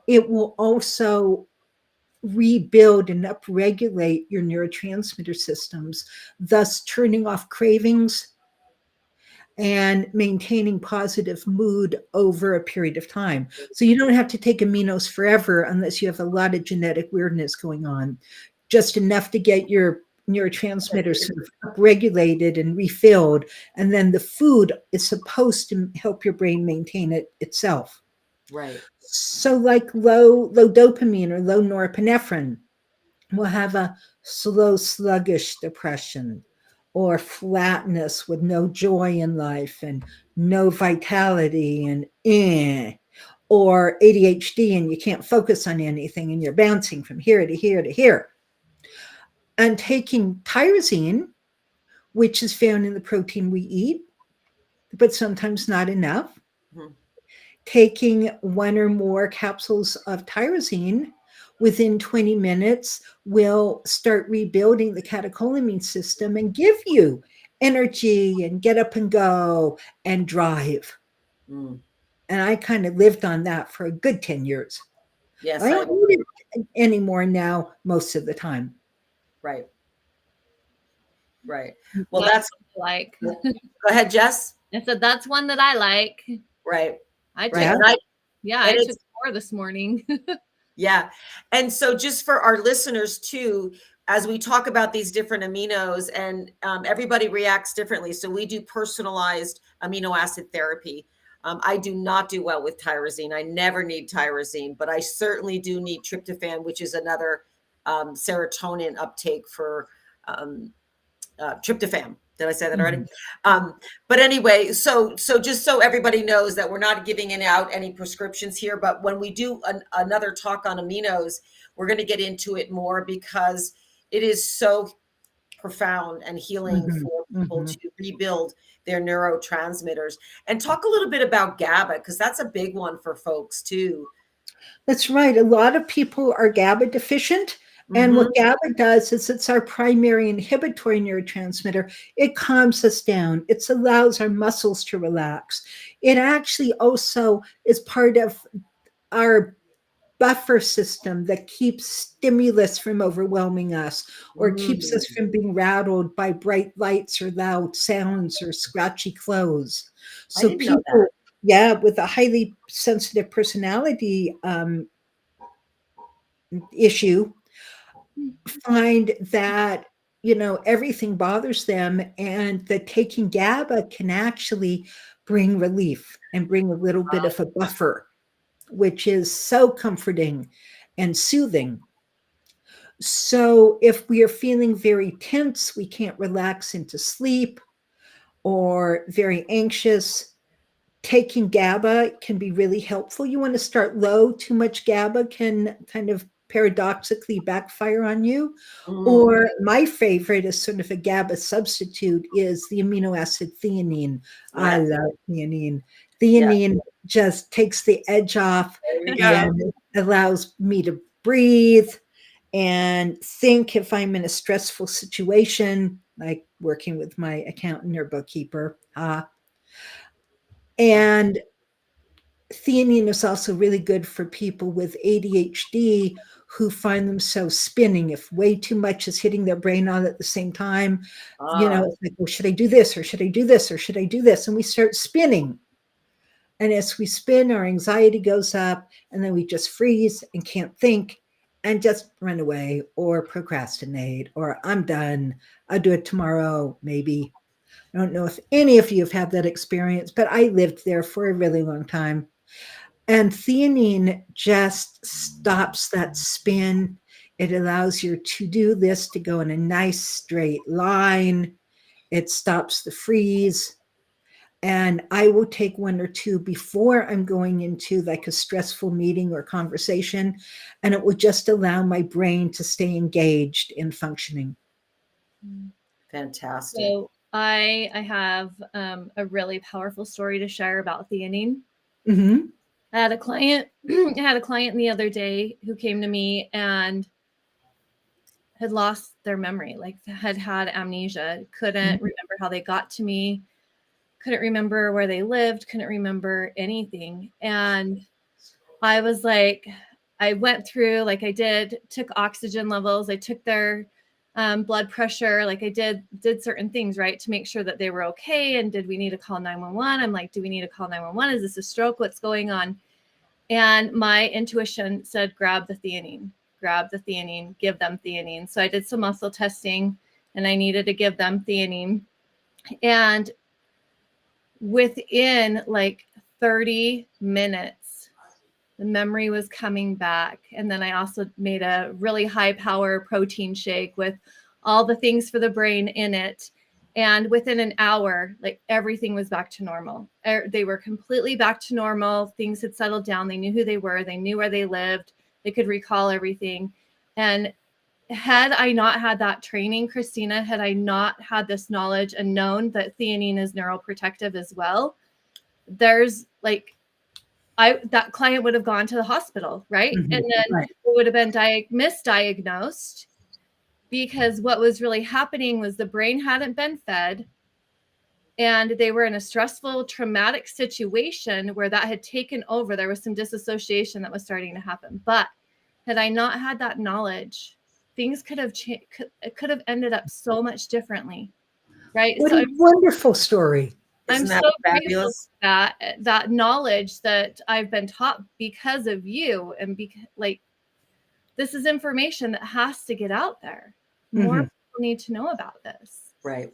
it will also rebuild and upregulate your neurotransmitter systems, thus turning off cravings and maintaining positive mood over a period of time. So you don't have to take aminos forever unless you have a lot of genetic weirdness going on, just enough to get your neurotransmitters sort of upregulated and refilled. And then the food is supposed to help your brain maintain it itself. Right. So like low dopamine or low norepinephrine will have a slow, sluggish depression or flatness with no joy in life and no vitality and or ADHD and you can't focus on anything and you're bouncing from here to here to here. And taking tyrosine, which is found in the protein we eat, but sometimes not enough. Mm-hmm. Taking one or more capsules of tyrosine within 20 minutes will start rebuilding the catecholamine system and give you energy and get up and go and drive. Mm. And I kind of lived on that for a good 10 years. Yes, I don't need it anymore now most of the time. Right. Right. Well, that's like. Go ahead, Jess. I said that's one that I like. Right. I took, right. I took 4 this morning. Yeah. And so just for our listeners too, as we talk about these different aminos and everybody reacts differently. So we do personalized amino acid therapy. I do not do well with tyrosine. I never need tyrosine, but I certainly do need tryptophan, which is another serotonin uptake for tryptophan. Did I say that already? But anyway, so just so everybody knows that we're not giving out any prescriptions here, but when we do another talk on aminos, we're going to get into it more because it is so profound and healing for people to rebuild their neurotransmitters. And talk a little bit about GABA, because that's a big one for folks too. That's right. A lot of people are GABA deficient. And what GABA does is it's our primary inhibitory neurotransmitter. It calms us down. It allows our muscles to relax. It actually also is part of our buffer system that keeps stimulus from overwhelming us or keeps us from being rattled by bright lights or loud sounds or scratchy clothes. So people, with a highly sensitive personality issue, find that everything bothers them and that taking GABA can actually bring relief and bring a little bit of a buffer, which is so comforting and soothing. So if we are feeling very tense, we can't relax into sleep, or very anxious, taking GABA can be really helpful. You want to start low. Too much GABA can kind of paradoxically backfire on you. Or my favorite is sort of a GABA substitute is the amino acid theanine. I love theanine. Theanine just takes the edge off and allows me to breathe and think if I'm in a stressful situation, like working with my accountant or bookkeeper. And theanine is also really good for people with ADHD who find themselves spinning. If way too much is hitting their brain all at the same time, it's like, well, should I do this or should I do this or should I do this? And we start spinning. And as we spin, our anxiety goes up and then we just freeze and can't think and just run away or procrastinate or I'm done. I'll do it tomorrow, maybe. I don't know if any of you have had that experience, but I lived there for a really long time. And theanine just stops that spin. It allows your to-do list to go in a nice straight line. It stops the freeze. And I will take 1 or 2 before I'm going into like a stressful meeting or conversation. And it will just allow my brain to stay engaged in functioning. Fantastic. So I have a really powerful story to share about theanine. I had a client the other day who came to me and had lost their memory, like had amnesia, couldn't remember how they got to me, couldn't remember where they lived, couldn't remember anything. And I was like, I went through, like I did, took oxygen levels. I took their blood pressure. Like I did certain things, right, to make sure that they were okay. And did we need to call 911? I'm like, do we need to call 911? Is this a stroke? What's going on? And my intuition said, grab the theanine, give them theanine. So I did some muscle testing and I needed to give them theanine. And within like 30 minutes, the memory was coming back. And then I also made a really high power protein shake with all the things for the brain in it. And within an hour, like everything was back to normal. They were completely back to normal. Things had settled down. They knew who they were. They knew where they lived. They could recall everything. And had I not had that training, Christina, had I not had this knowledge and known that theanine is neuroprotective as well, there's like, that client would have gone to the hospital, right? Mhm. And then Right. it would have been misdiagnosed, because what was really happening was the brain hadn't been fed and they were in a stressful, traumatic situation where that had taken over. There was some disassociation that was starting to happen. But had I not had that knowledge, things could have ended up so much differently, right? What So a wonderful story. I'm Isn't so that grateful fabulous? for that knowledge that I've been taught because of you, and like, this is information that has to get out there. More Mhm. people need to know about this. Right.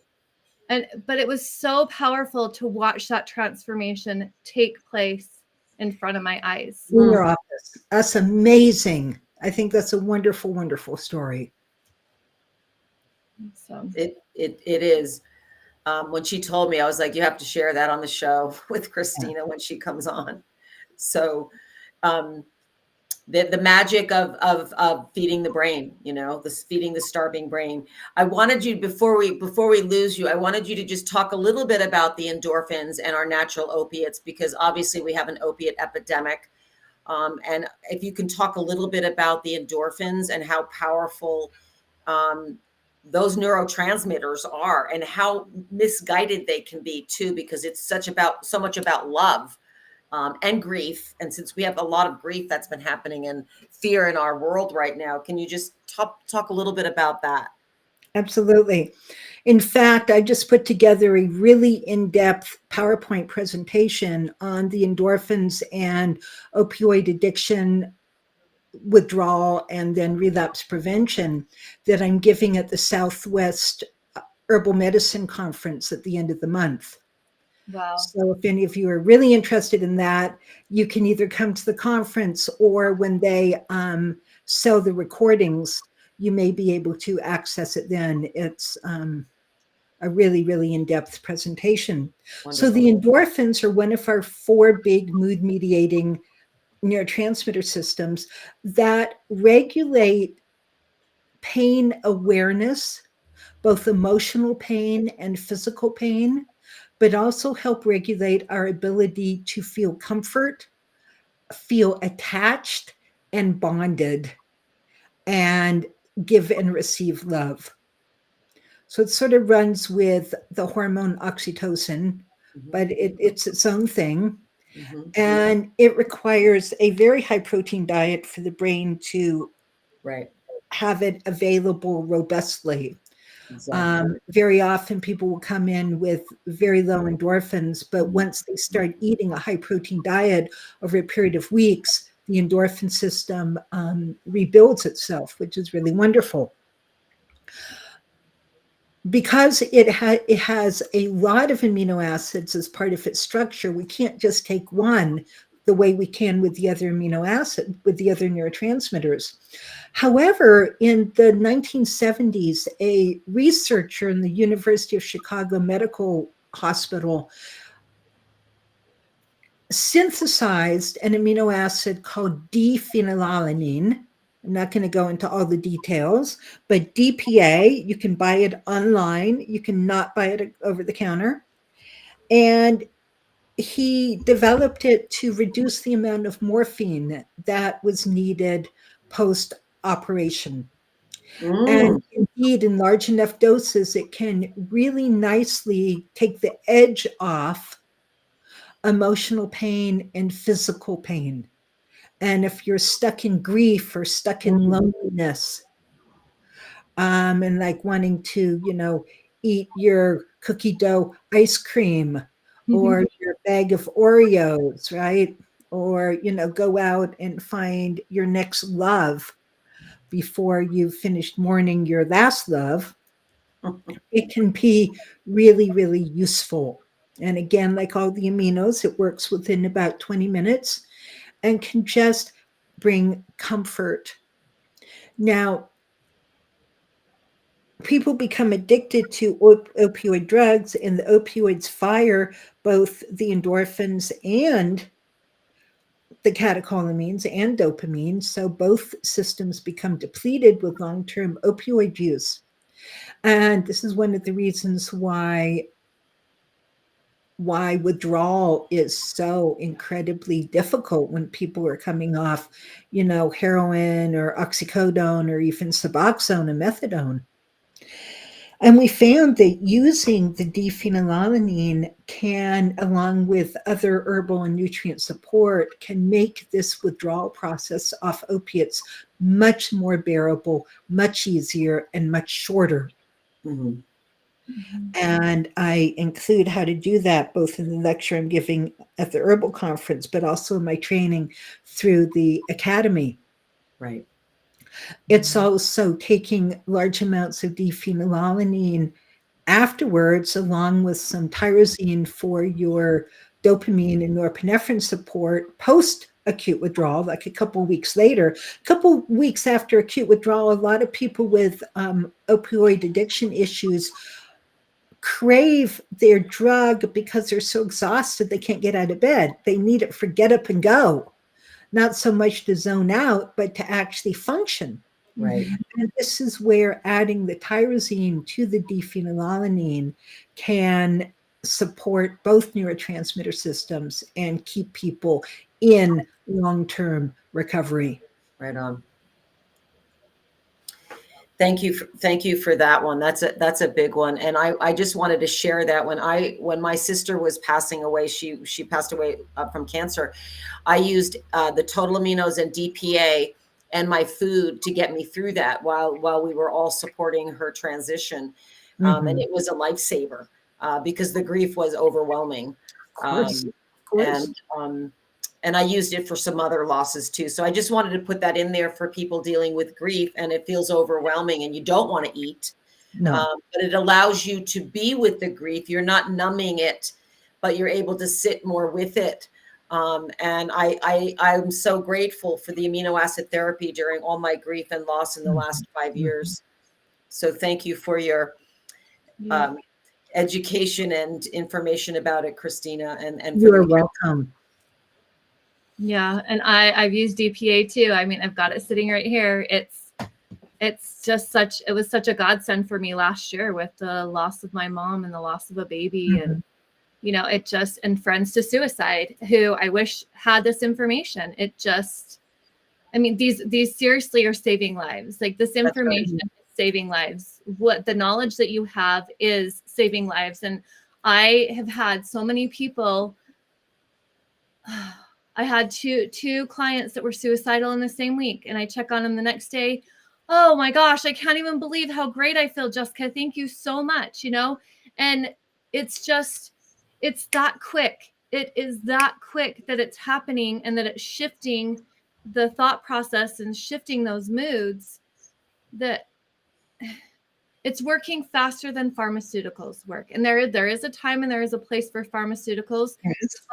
But it was so powerful to watch that transformation take place in front of my eyes. In your office. That's amazing. I think that's a wonderful, wonderful story. So It is. When she told me, I was like, you have to share that on the show with Christina when she comes on. So the magic of feeding the brain, this feeding the starving brain. I wanted you, before we lose you, I wanted you to just talk a little bit about the endorphins and our natural opiates, because obviously we have an opiate epidemic. And if you can talk a little bit about the endorphins and how powerful those neurotransmitters are, and how misguided they can be too, because it's so much about love and grief. And since we have a lot of grief that's been happening and fear in our world right now, can you just talk a little bit about that? Absolutely. In fact, I just put together a really in-depth PowerPoint presentation on the endorphins and opioid addiction, withdrawal, and then relapse prevention that I'm giving at the Southwest Herbal Medicine Conference at the end of the month. wow. So if any of you are really interested in that, you can either come to the conference, or when they sell the recordings, you may be able to access it then. It's a really, really in-depth presentation. So the endorphins are one of our 4 big mood-mediating neurotransmitter systems that regulate pain awareness, both emotional pain and physical pain, but also help regulate our ability to feel comfort, feel attached and bonded, and give and receive love. So it sort of runs with the hormone oxytocin, but it's its own thing. And it requires a very high protein diet for the brain to Right. have it available robustly. Exactly. Very often people will come in with very low endorphins, but once they start eating a high protein diet over a period of weeks, the endorphin system rebuilds itself, which is really wonderful. Because it has a lot of amino acids as part of its structure, we can't just take one the way we can with the other with the other neurotransmitters. However, in the 1970s, a researcher in the University of Chicago Medical Hospital synthesized an amino acid called D-phenylalanine. I'm not going to go into all the details, but DPA, you can buy it online. You cannot buy it over the counter. And he developed it to reduce the amount of morphine that was needed post-operation. And indeed, in large enough doses, it can really nicely take the edge off emotional pain and physical pain. And if you're stuck in grief or stuck in loneliness, and like wanting to, eat your cookie dough ice cream or your bag of Oreos, right? Or, go out and find your next love before you've finished mourning your last love. It can be really, really useful. And again, like all the aminos, it works within about 20 minutes and can just bring comfort. Now, people become addicted to opioid drugs, and the opioids fire both the endorphins and the catecholamines and dopamine. So both systems become depleted with long-term opioid use. And this is one of the reasons why withdrawal is so incredibly difficult when people are coming off, heroin or oxycodone or even Suboxone and methadone. And we found that using the dephenylalanine can, along with other herbal and nutrient support, can make this withdrawal process off opiates much more bearable, much easier, and much shorter. Mm-hmm. And I include how to do that both in the lecture I'm giving at the herbal conference, but also in my training through the academy. Right. It's also taking large amounts of dephenylalanine afterwards, along with some tyrosine for your dopamine and norepinephrine support post acute withdrawal, like a couple of weeks later. A couple of weeks after acute withdrawal, a lot of people with opioid addiction issues crave their drug because they're so exhausted they can't get out of bed. They need it for get up and go, not so much to zone out, but to actually function. Right. And this is where adding the tyrosine to the dephenylalanine can support both neurotransmitter systems and keep people in long-term recovery. Right on. Thank you for that one. That's a big one. And I just wanted to share that when my sister was passing away, she passed away from cancer. I used the total aminos and DPA and my food to get me through that while we were all supporting her transition. And it was a lifesaver because the grief was overwhelming. Of course. And I used it for some other losses too. So I just wanted to put that in there for people dealing with grief, and it feels overwhelming and you don't want to eat. No. But it allows you to be with the grief. You're not numbing it, but you're able to sit more with it. And I'm so grateful for the amino acid therapy during all my grief and loss in the last 5 years. So thank you for your education and information about it, Christina. And you are welcome. Yeah, and I've used DPA too. I mean, I've got it sitting right here. It was such a godsend for me last year with the loss of my mom and the loss of a baby, and and friends to suicide who I wish had this information. These seriously are saving lives. Like, this information is saving lives. What the knowledge that you have is saving lives. And I have had so many people. I had two clients that were suicidal in the same week, and I check on them the next day. Oh my gosh, I can't even believe how great I feel, Jessica. Thank you so much. And it's that quick. It is that quick that it's happening, and that it's shifting the thought process and shifting those moods, that it's working faster than pharmaceuticals work. And there is a time and there is a place for pharmaceuticals.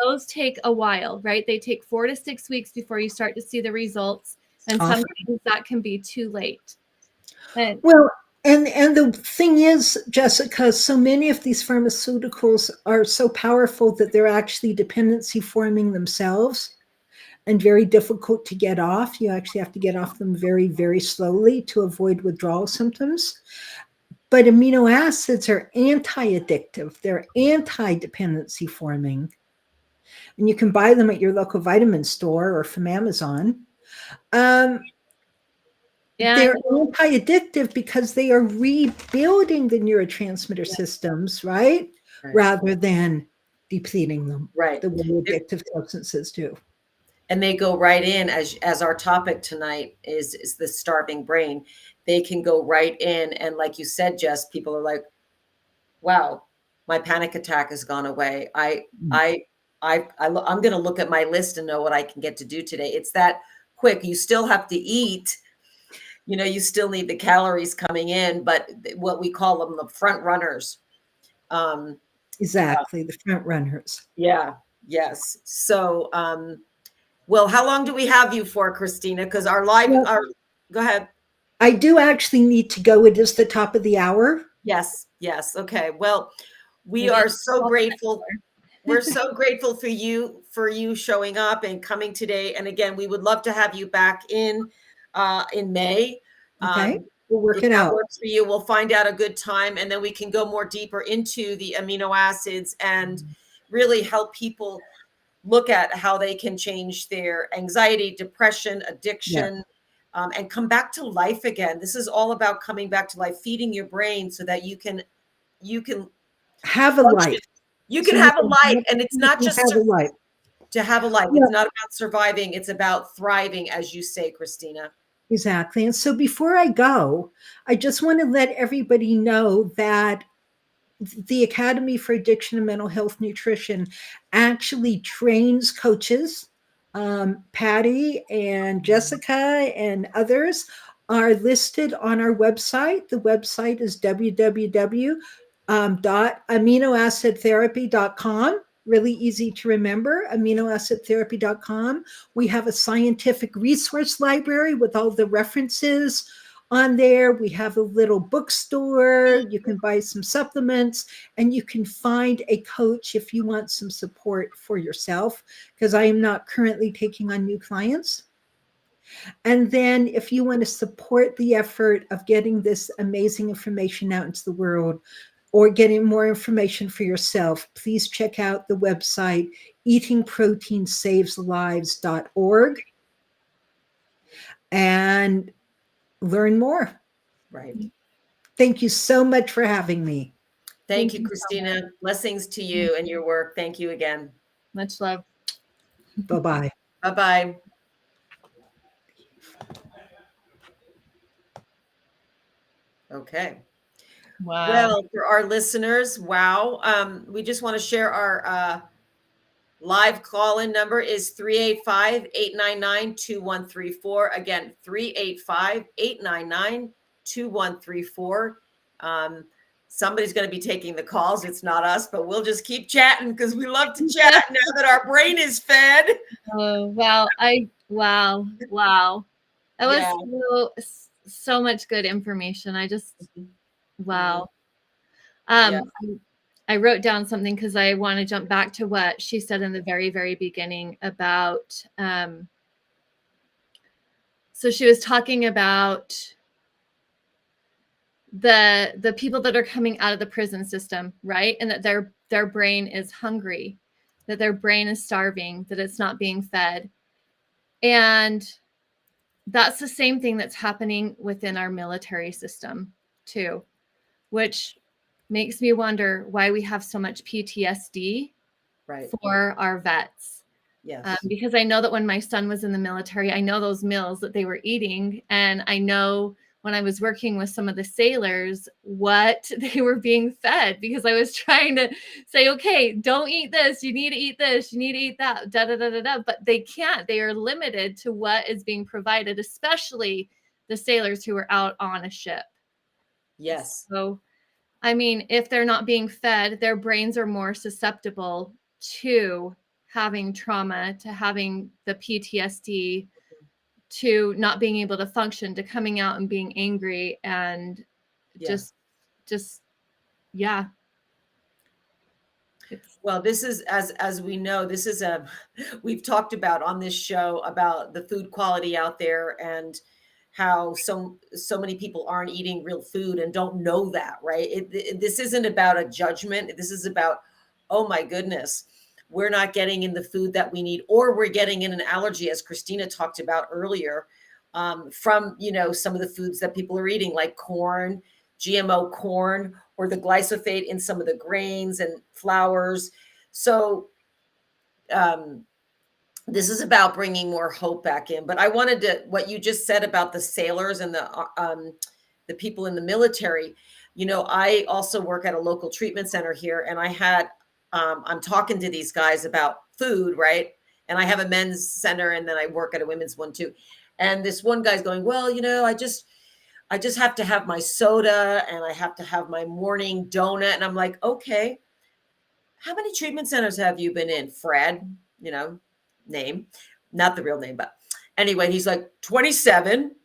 Those take a while, right? They take 4 to 6 weeks before you start to see the results. And sometimes that can be too late. And the thing is, Jessica, so many of these pharmaceuticals are so powerful that they're actually dependency forming themselves and very difficult to get off. You actually have to get off them very, very slowly to avoid withdrawal symptoms. But amino acids are anti-addictive. They're anti-dependency forming. And you can buy them at your local vitamin store or from Amazon. They're anti-addictive because they are rebuilding the neurotransmitter systems, right? Rather than depleting them, right, the way addictive substances do. and they go right in, as our topic tonight is the starving brain. They can go right in, and like you said, Jess, people are like, wow, my panic attack has gone away. I'm going to look at my list and know what I can get to do today. It's that quick. You still have to eat. You still need the calories coming in, but what we call them, the front runners. Exactly, the front runners. Yeah. Yes. So, well, how long do we have you for, Christina? Because Well, go ahead. I do actually need to go. It is the top of the hour. Yes. Yes. Okay. Well, we Maybe are it's so 12 grateful. next We're so grateful for you showing up and coming today. And again, we would love to have you back in May. Okay, we'll work If it that out. works for you, we'll find out a good time, and then we can go more deeper into the amino acids and really help people look at how they can change their anxiety, depression, Yeah, addiction, and come back to life again. This is all about coming back to life, feeding your brain so that you can have a function. life. You So can you have a life, and it's not can just have a life. to have a life. Yeah, It's not about surviving. It's about thriving, as you say, Christina. exactly. And so before I go, I just want to let everybody know that the Academy for Addiction and Mental Health Nutrition actually trains coaches. Patty and Jessica and others are listed on our website. The website is www.aminoacidtherapy.com. Really easy to remember, aminoacidtherapy.com. We have a scientific resource library with all the references on there. We have a little bookstore. You can buy some supplements, and you can find a coach if you want some support for yourself, because I am not currently taking on new clients. And then if you want to support the effort of getting this amazing information out into the world, or getting more information for yourself, please check out the website eatingproteinsaveslives.org and learn more. Right. Thank you so much for having me. Thank Thank you, you so much. Christina. Blessings to you and your work. Thank you again. Much love. Bye bye. Bye-bye. Okay. Wow. Well, for our listeners, wow. We just want to share our live call-in number is 385-899-2134. Again, 385-899-2134. Somebody's going to be taking the calls. It's not us, but we'll just keep chatting because we love to chat now that our brain is fed. Oh, wow. Wow. That Yeah. was so much good information. Wow. Yeah. I wrote down something because I want to jump back to what she said in the very, very beginning about, so she was talking about the people that are coming out of the prison system, right? And that their brain is hungry, that their brain is starving, that it's not being fed. And that's the same thing that's happening within our military system too, which makes me wonder why we have so much PTSD Right. for our vets. Yes. Because I know that when my son was in the military, I know those meals that they were eating. And I know when I was working with some of the sailors, what they were being fed, because I was trying to say, okay, don't eat this. You need to eat this. You need to eat that. Da, da, da, da, da. But they can't. They are limited to what is being provided, especially the sailors who are out on a ship. Yes. So, I mean, if they're not being fed, their brains are more susceptible to having trauma, to having the PTSD, to not being able to function, to coming out and being angry, and Yeah. just yeah. Well, this is, as we know, this is we've talked about on this show about the food quality out there and how so many people aren't eating real food and don't know that, right? This isn't about a judgment. This is about, oh my goodness, we're not getting in the food that we need, or we're getting in an allergy, as Christina talked about earlier, from some of the foods that people are eating, like corn, GMO corn, or the glyphosate in some of the grains and flours. So this is about bringing more hope back in. But I wanted to, what you just said about the sailors and the people in the military. You know, I also work at a local treatment center here, and I'm talking to these guys about food, right? And I have a men's center, and then I work at a women's one too. And this one guy's going, well, you know, I just have to have my soda and I have to have my morning donut. And I'm like, okay, how many treatment centers have you been in, Fred? You know, name, not the real name, but anyway, he's like 27.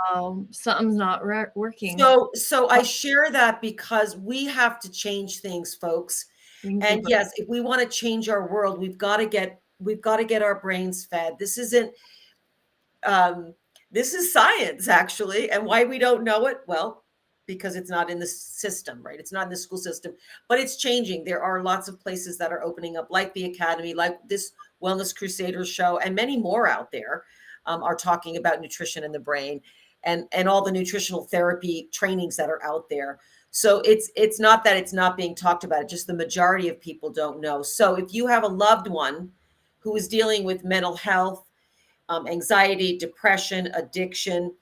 Oh, something's not working. So I share that because we have to change things, folks. And yes, if we want to change our world, we've got to get our brains fed. This isn't this is science, actually. And why we don't know it? Well, because it's not in the system, right? It's not in the school system, but it's changing. There are lots of places that are opening up, like the Academy, like this Wellness Crusaders show, and many more out there are talking about nutrition in the brain and all the nutritional therapy trainings that are out there. So it's not that it's not being talked about, it's just the majority of people don't know. So if you have a loved one who is dealing with mental health, anxiety, depression, addiction,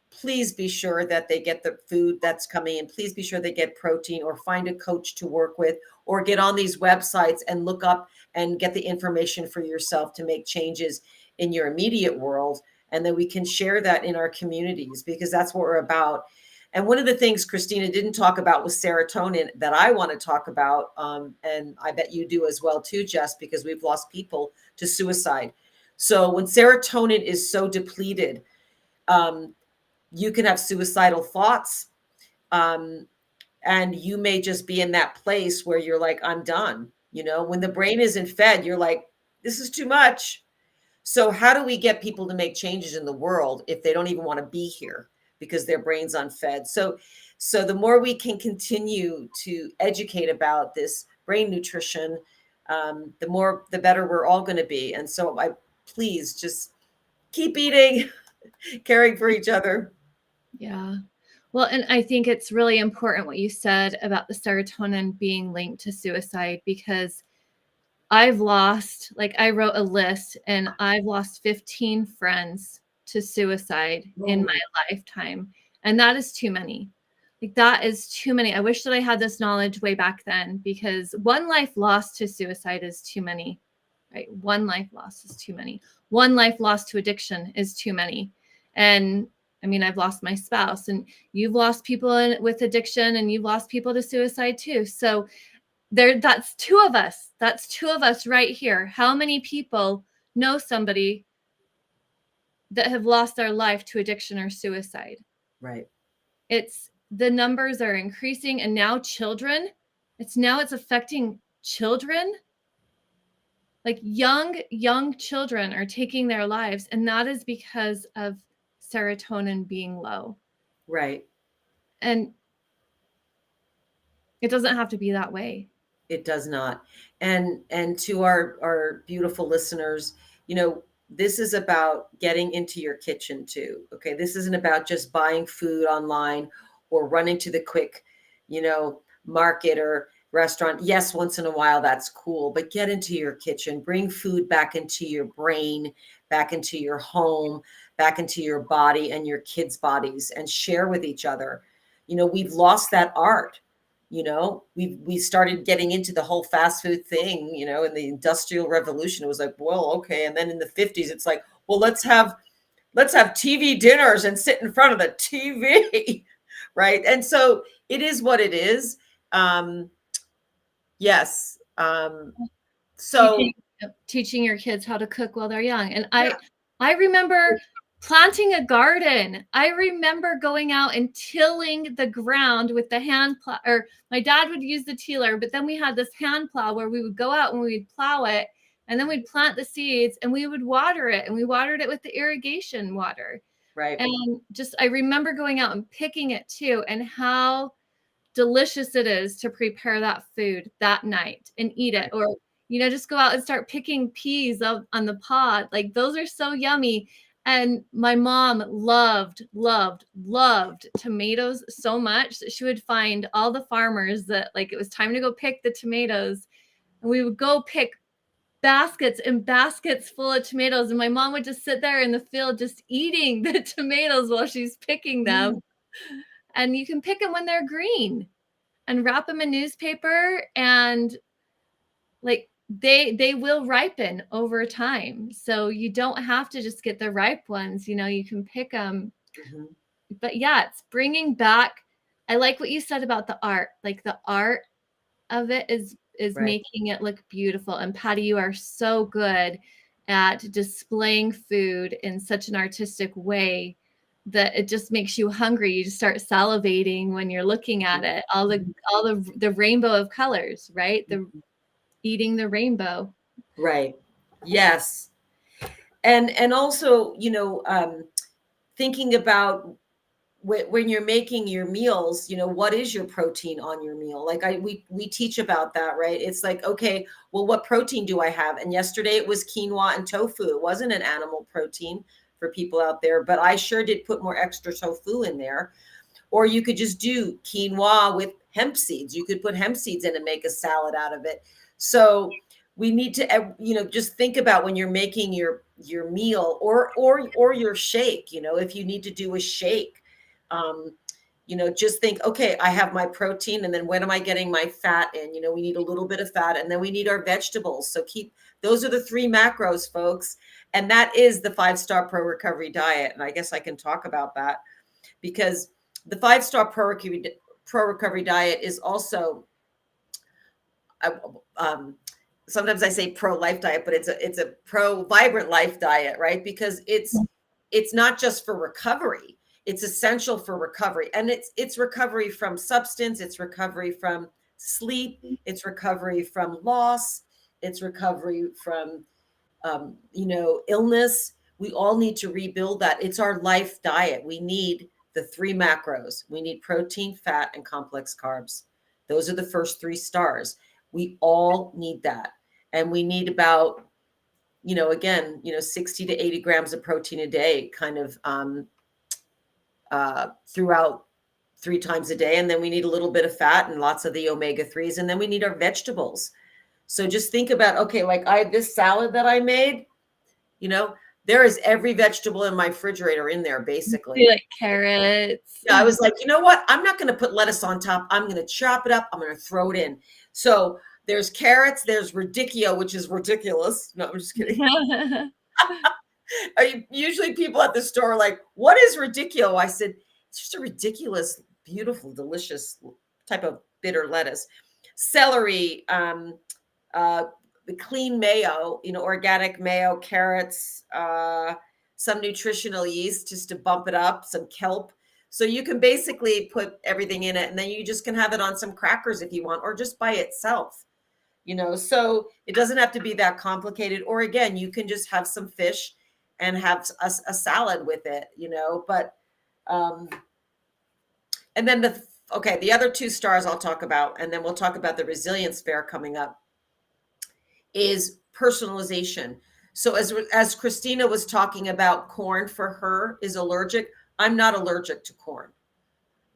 please be sure that they get the food that's coming in. Please be sure they get protein, or find a coach to work with, or get on these websites and look up and get the information for yourself to make changes in your immediate world. And then we can share that in our communities, because that's what we're about. And one of the things Christina didn't talk about was serotonin, that I want to talk about. And I bet you do as well too, Jess, because we've lost people to suicide. So when serotonin is so depleted, you can have suicidal thoughts. And you may just be in that place where you're like, I'm done. You know, when the brain isn't fed, you're like, this is too much. So how do we get people to make changes in the world if they don't even want to be here because their brain's unfed? So the more we can continue to educate about this brain nutrition, the better we're all going to be. And so please just keep eating, caring for each other. Yeah. Well, and I think it's really important what you said about the serotonin being linked to suicide, because I wrote a list, and I've lost 15 friends to suicide in my lifetime. And that is too many. Like, that is too many. I wish that I had this knowledge way back then, because one life lost to suicide is too many, right? One life lost is too many. One life lost to addiction is too many. And I mean, I've lost my spouse, and you've lost people with addiction, and you've lost people to suicide too. So that's two of us. That's two of us right here. How many people know somebody that have lost their life to addiction or suicide? Right. The numbers are increasing, and now children, it's affecting children. Like young children are taking their lives, and that is because of serotonin being low. Right. And it doesn't have to be that way. It does not. And to our beautiful listeners, you know, this is about getting into your kitchen too. Okay. This isn't about just buying food online or running to the quick, you know, market or restaurant. Yes, once in a while, that's cool, but get into your kitchen, bring food back into your brain, back into your home, back into your body and your kids' bodies, and share with each other. You know, we've lost that art. You know, we started getting into the whole fast food thing, you know, in the Industrial Revolution. It was like, well, okay. And then in the 50s, it's like, well, let's have TV dinners and sit in front of the TV. Right. And so it is what it is. Yes. So teaching your kids how to cook while they're young. And I remember planting a garden. I remember going out and tilling the ground with the hand plow, or my dad would use the tiller, but then we had this hand plow where we would go out and we'd plow it, and then we'd plant the seeds and we would water it, and we watered it with the irrigation water. Right. And I remember going out and picking it too, and how delicious it is to prepare that food that night and eat it. Or, you know, just go out and start picking peas on the pod. Like, those are so yummy. And my mom loved tomatoes so much that she would find all the farmers that, like, it was time to go pick the tomatoes. we would go pick baskets and baskets full of tomatoes, and my mom would just sit there in the field just eating the tomatoes while she's picking them. And you can pick them when they're green and wrap them in newspaper, and like they will ripen over time. So you don't have to just get the ripe ones, you know, you can pick them. But yeah, it's bringing back, I like what you said about the art. Like the art of it is Right. making it look beautiful. And Patty, you are so good at displaying food in such an artistic way that it just makes you hungry. You just start salivating when you're looking at it. All the rainbow of colors, right? The eating the rainbow. Right. Yes. And also, you know, thinking about when you're making your meals, you know, what is your protein on your meal? Like we teach about that, right? It's like, okay, well, what protein do I have? And yesterday it was quinoa and tofu. It wasn't an animal protein for people out there, but I sure did put more extra tofu in there. Or you could just do quinoa with hemp seeds. You could put hemp seeds in and make a salad out of it. So we need to, you know, just think about when you're making your meal or your shake. You know, if you need to do a shake, you know, just think, okay, I have my protein, and then when am I getting my fat in? You know, we need a little bit of fat, and then we need our vegetables. So those are the 3 macros, folks. And that is the 5-star pro recovery diet. And I guess I can talk about that because the 5-star pro recovery diet is also, sometimes I say pro life diet, but it's a pro vibrant life diet, right? Because it's not just for recovery. It's essential for recovery. And it's recovery from substance. It's recovery from sleep. It's recovery from loss. It's recovery from, you know, illness. We all need to rebuild that. It's our life diet. We need the 3 macros. We need protein, fat, and complex carbs. Those are the first 3 stars. We all need that. And we need about, you know, again, you know, 60 to 80 grams of protein a day, kind of throughout 3 times a day. And then we need a little bit of fat and lots of the omega-3s. And then we need our vegetables. So just think about, okay, like this salad that I made, you know, there is every vegetable in my refrigerator in there, basically. Like carrots. Yeah, I was like, you know what? I'm not going to put lettuce on top. I'm going to chop it up. I'm going to throw it in. So there's carrots. There's radicchio, which is ridiculous. No, I'm just kidding. Usually people at the store are like, what is radicchio? I said, it's just a ridiculous, beautiful, delicious type of bitter lettuce. Celery, the clean mayo, you know, organic mayo, carrots, some nutritional yeast just to bump it up, some kelp. So you can basically put everything in it, and then you just can have it on some crackers if you want, or just by itself, you know. So it doesn't have to be that complicated. Or again, you can just have some fish and have a salad with it, you know. But and then the other 2 stars I'll talk about, and then we'll talk about the resilience fair coming up, is personalization. So as Christina was talking about, corn for her is allergic. I'm not allergic to corn,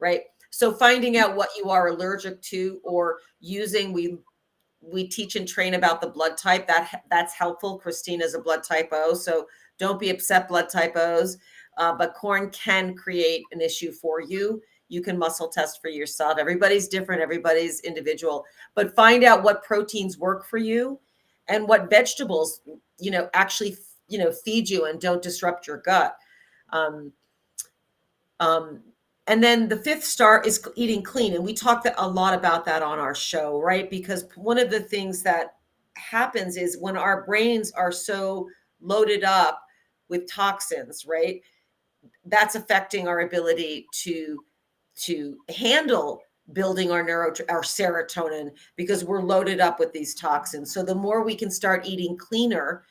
right? So finding out what you are allergic to, or using, we teach and train about the blood type. That's helpful. Christina's a blood type O, so don't be upset, blood type O's. But corn can create an issue for you. You can muscle test for yourself. Everybody's different. Everybody's individual. But find out what proteins work for you and what vegetables, you know, actually, you know, feed you and don't disrupt your gut. And then the 5th star is eating clean. And we talked a lot about that on our show, right? Because one of the things that happens is when our brains are so loaded up with toxins, right? That's affecting our ability to handle building our serotonin, because we're loaded up with these toxins. So the more we can start eating cleaner,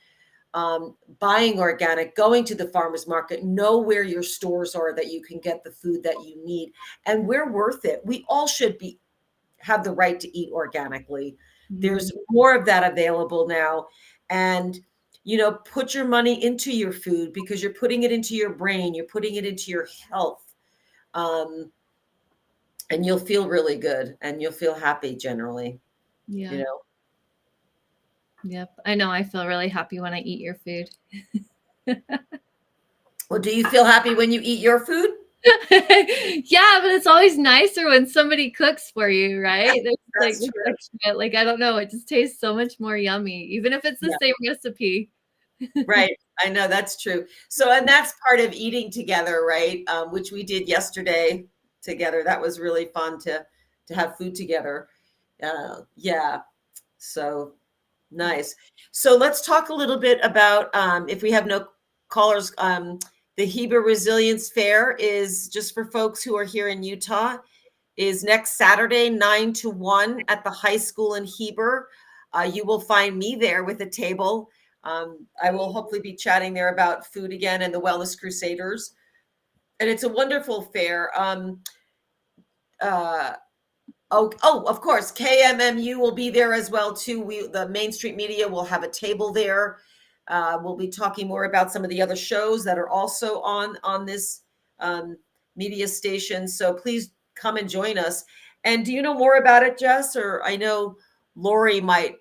buying organic, going to the farmer's market, know where your stores are that you can get the food that you need. And we're worth it. We all should have the right to eat organically. There's more of that available now. And, you know, put your money into your food, because you're putting it into your brain, you're putting it into your health. And you'll feel really good, and you'll feel happy generally, you know? Yep. I know I feel really happy when I eat your food. Well, do you feel happy when you eat your food? Yeah, but it's always nicer when somebody cooks for you, right? There's like That's this true. extra, like I don't know, it just tastes so much more yummy, even if it's the Yeah. same recipe. Right. I know that's true. So, and that's part of eating together, right? Which we did yesterday together. That was really fun to have food together. Yeah. So nice. So let's talk a little bit about if we have no callers. The Heber Resilience Fair is just for folks who are here in Utah. Is next Saturday, 9 to 1 at the high school in Heber. You will find me there with a table. I will hopefully be chatting there about food again and the Wellness Crusaders. And it's a wonderful fair. Uh, of course, KMMU will be there as well too. The Main Street Media will have a table there. We'll be talking more about some of the other shows that are also on this media station. So please come and join us. And do you know more about it, Jess? Or I know Lori might.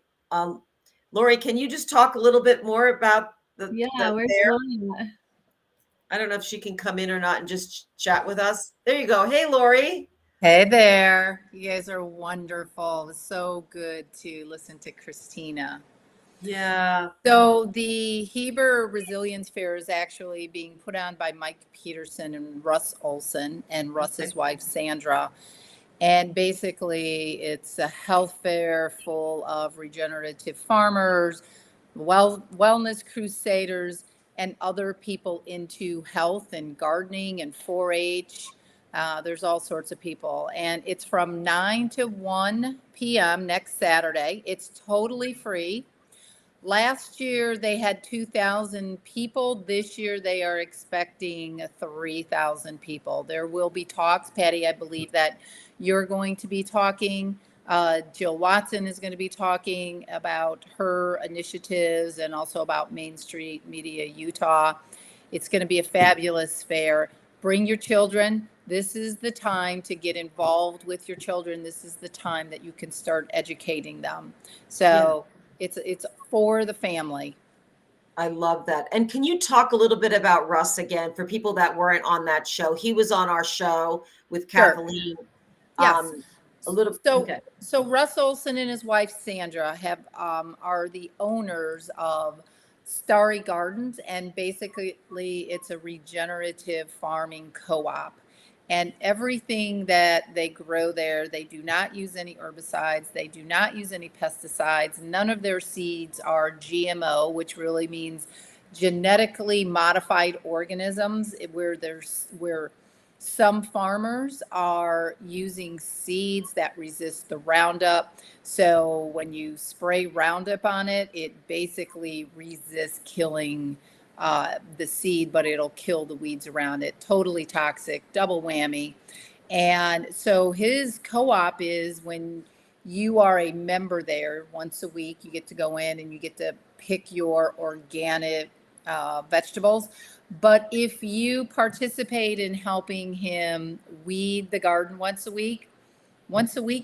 Lori, can you just talk a little bit more about the Yeah, where's fair? Lori? I don't know if she can come in or not and just chat with us. There you go. Hey, Lori. Hey there. You guys are wonderful. It's so good to listen to Christina. Yeah. So the Heber Resilience Fair is actually being put on by Mike Peterson and Russ Olson and Russ's wife, Sandra. And basically, it's a health fair full of regenerative farmers, wellness crusaders, and other people into health and gardening and 4-H. There's all sorts of people. And it's from 9 to 1 p.m. next Saturday. It's totally free. Last year they had 2,000 people. This year they are expecting 3,000 people. There will be talks. Patty, I believe that you're going to be talking. Jill Watson is going to be talking about her initiatives and also about Main Street Media Utah. It's going to be a fabulous fair. Bring your children. This is the time to get involved with your children. This is the time that you can start educating them. So it's for the family. I love that. And can you talk a little bit about Russ again for people that weren't on that show? He was on our show with Sure. Kathleen. Yes. A little. So, Okay. so Russ Olson and his wife Sandra have are the owners of Starry Gardens, and basically it's a regenerative farming co-op. And everything that they grow there, they do not use any herbicides, they do not use any pesticides. None of their seeds are GMO, which really means genetically modified organisms, where some farmers are using seeds that resist the Roundup. So when you spray Roundup on it, it basically resists killing the seed, but it'll kill the weeds around it. Totally toxic, double whammy. And so his co-op is when you are a member there once a week, you get to go in and you get to pick your organic vegetables. But if you participate in helping him weed the garden once a week,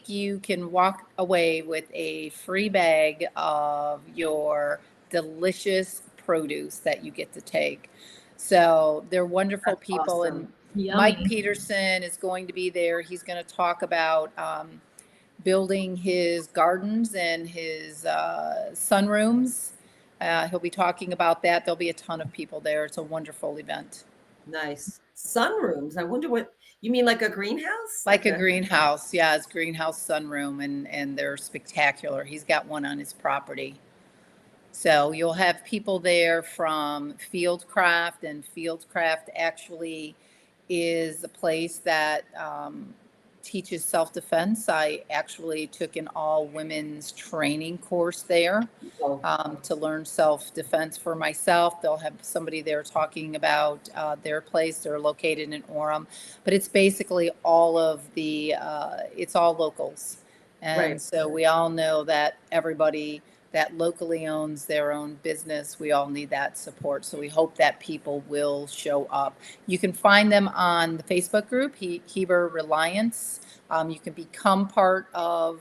you can walk away with a free bag of your delicious produce that you get to take. So they're wonderful That's people. awesome. And Mike Yummy. Peterson is going to be there. He's going to talk about building his gardens and his sunrooms. He'll be talking about that. There'll be a ton of people there. It's a wonderful event. Nice. Sunrooms. I wonder what you mean, like a greenhouse? Like a greenhouse. Yeah, it's greenhouse sunroom, and they're spectacular. He's got one on his property. So you'll have people there from Fieldcraft, and Fieldcraft actually is a place that teaches self-defense. I actually took an all-women's training course there to learn self-defense for myself. They'll have somebody there talking about their place. They're located in Orem, but it's basically all of the, it's all locals. And Right. so we all know that everybody that locally owns their own business, we all need that support. So we hope that people will show up. You can find them on the Facebook group, Heber Reliance. You can become part of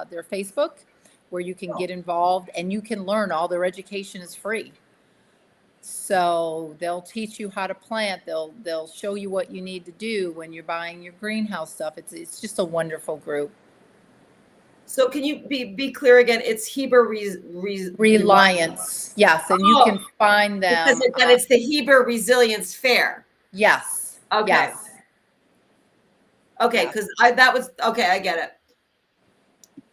their Facebook. where you can get involved and you can learn. All their education is free. So they'll teach you how to plant. They'll show you what you need to do when you're buying your greenhouse stuff. It's just a wonderful group. So can you be clear again? It's Heber Reliance. Yes, and you can find them. But it's the Heber Resilience Fair. Yes. Okay. Yes. Okay, because I get it.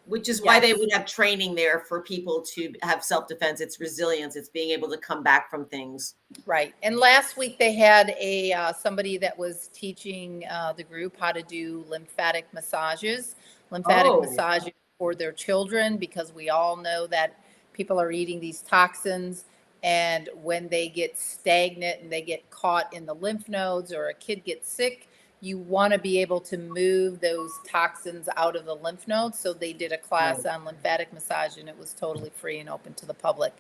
Which is why they would have training there for people to have self-defense. It's resilience. It's being able to come back from things. Right. And last week they had somebody that was teaching the group how to do lymphatic massages for their children, because we all know that people are eating these toxins, and when they get stagnant and they get caught in the lymph nodes, or a kid gets sick, you want to be able to move those toxins out of the lymph nodes. So they did a class on lymphatic massage, and it was totally free and open to the public.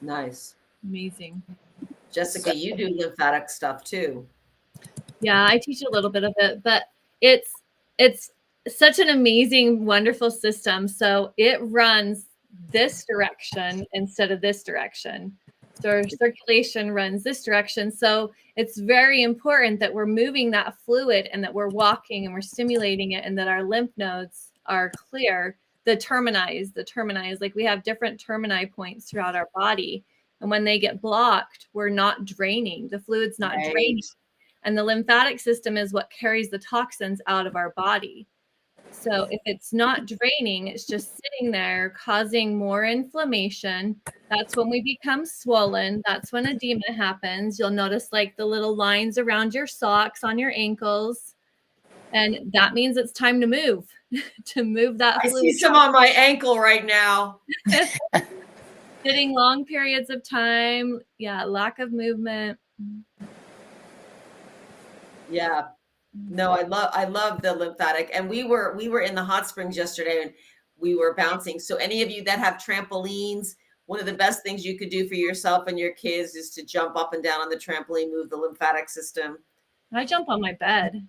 Nice. Amazing. Jessica, you do lymphatic stuff too. Yeah, I teach a little bit of it, but it's such an amazing, wonderful system. So it runs this direction instead of this direction. So our circulation runs this direction. So it's very important that we're moving that fluid and that we're walking and we're stimulating it, and that our lymph nodes are clear. The termini, like we have different termini points throughout our body. And when they get blocked, we're not draining. The fluid's not draining. And the lymphatic system is what carries the toxins out of our body. So if it's not draining, it's just sitting there causing more inflammation. That's when we become swollen. That's when edema happens. You'll notice like the little lines around your socks on your ankles. And that means it's time to move, to move that fluid. I see some on my ankle right now. Sitting long periods of time. Yeah, lack of movement. Yeah. No, I love the lymphatic. And we were in the hot springs yesterday, and we were bouncing. So any of you that have trampolines, one of the best things you could do for yourself and your kids is to jump up and down on the trampoline, move the lymphatic system. I jump on my bed.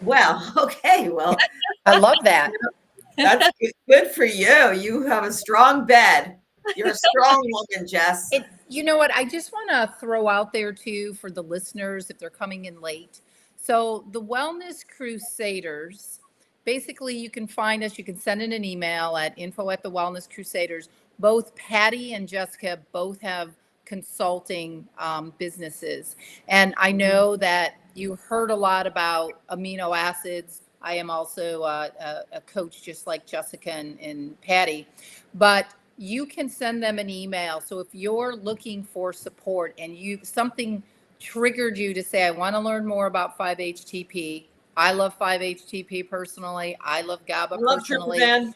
Well, okay. Well, I love that. That's good for you. You have a strong bed. You're a strong woman, Jess. You know what? I just want to throw out there too for the listeners, if they're coming in late. So the Wellness Crusaders, basically you can find us, you can send in an email at info@thewellnesscrusaders. Both Patty and Jessica both have consulting businesses. And I know that you heard a lot about amino acids. I am also a coach just like Jessica and Patty, but you can send them an email. So if you're looking for support and something triggered you to say, I want to learn more about 5-HTP. I love 5-HTP personally. I love GABA personally.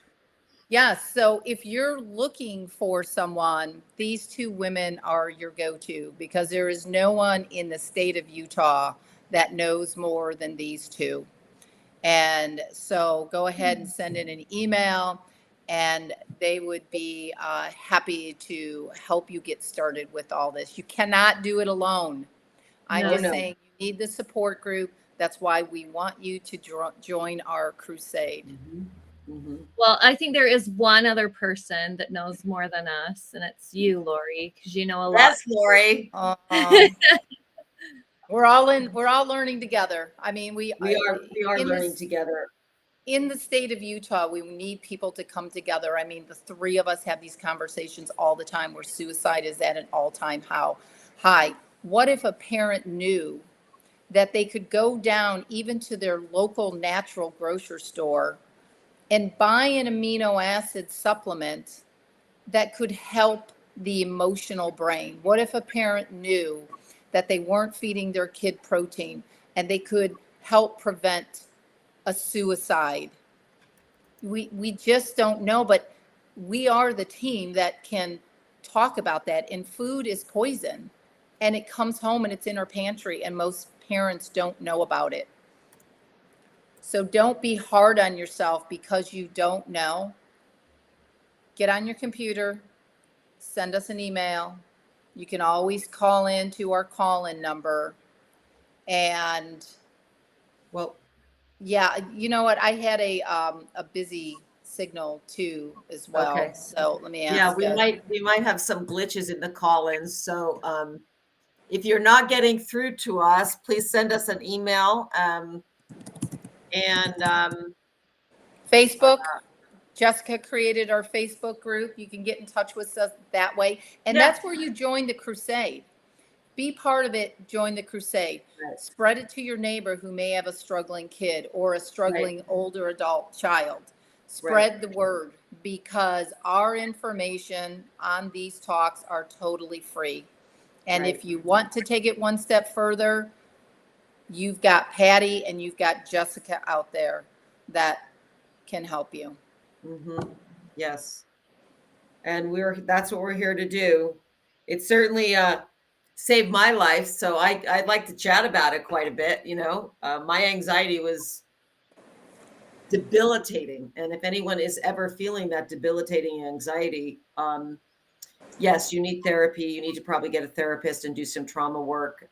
Yes. So if you're looking for someone, these two women are your go-to, because there is no one in the state of Utah that knows more than these two. And so go ahead and send in an email, and they would be happy to help you get started with all this. You cannot do it alone. I'm just saying you need the support group. That's why we want you to join our crusade. Mm-hmm. Mm-hmm. Well, I think there is one other person that knows more than us, and it's you, Lori, because you know a lot. That's Lori. We're all learning together. I mean, we are learning together. In the state of Utah, we need people to come together. I mean, the three of us have these conversations all the time where suicide is at an all-time high. What if a parent knew that they could go down even to their local natural grocery store and buy an amino acid supplement that could help the emotional brain? What if a parent knew that they weren't feeding their kid protein and they could help prevent a suicide? We just don't know, but we are the team that can talk about that. And food is poison, and it comes home and it's in our pantry, and most parents don't know about it. So don't be hard on yourself because you don't know. Get on your computer, send us an email. You can always call in to our call-in number. And well, yeah, you know what? I had a busy signal too as well. Okay. So let me ask. Yeah, we might have some glitches in the call-ins. So if you're not getting through to us, please send us an email. Facebook. Jessica created our Facebook group. You can get in touch with us that way. And Yeah. that's where you join the crusade. Be part of it. Join the crusade. Right. Spread it to your neighbor who may have a struggling kid or a struggling older adult child. Spread the word, because our information on these talks are totally free. And if you want to take it one step further, you've got Patty and you've got Jessica out there that can help you. Mm-hmm. Yes. And that's what we're here to do. It certainly saved my life. So I'd like to chat about it quite a bit. You know, my anxiety was debilitating. And if anyone is ever feeling that debilitating anxiety, yes, you need therapy. You need to probably get a therapist and do some trauma work.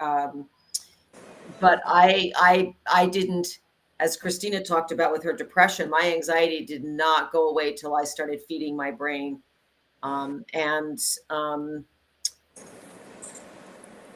But I didn't, as Christina talked about with her depression, my anxiety did not go away till I started feeding my brain.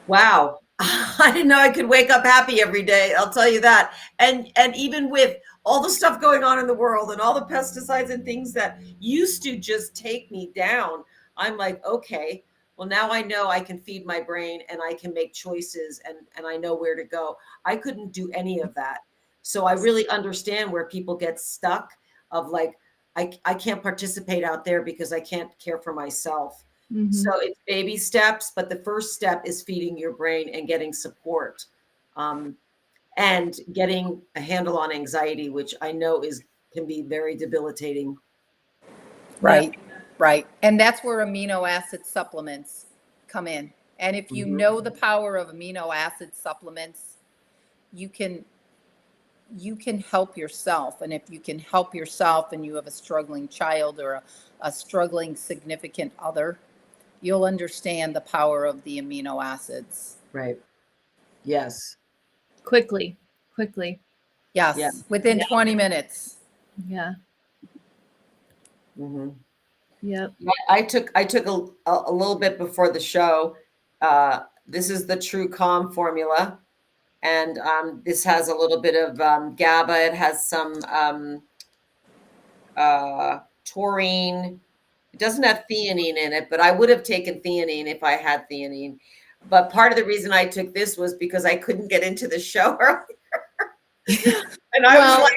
Wow. I didn't know I could wake up happy every day. I'll tell you that. And even with all the stuff going on in the world and all the pesticides and things that used to just take me down, I'm like, okay, well, now I know I can feed my brain and I can make choices and I know where to go. I couldn't do any of that. So I really understand where people get stuck of like, I can't participate out there because I can't care for myself. Mm-hmm. So it's baby steps, but the first step is feeding your brain and getting support, and getting a handle on anxiety, which I know can be very debilitating. Right, right. And that's where amino acid supplements come in. And if you know the power of amino acid supplements, you can help yourself. And if you can help yourself and you have a struggling child or a struggling significant other, you'll understand the power of the amino acids. Right. Yes. Quickly. Yes. Yeah. Within 20 minutes. Yeah. Mm-hmm. Yep. I took a little bit before the show. This is the True Calm formula. And this has a little bit of GABA. It has some taurine. It doesn't have theanine in it, but I would have taken theanine if I had theanine. But part of the reason I took this was because I couldn't get into the show earlier. And I was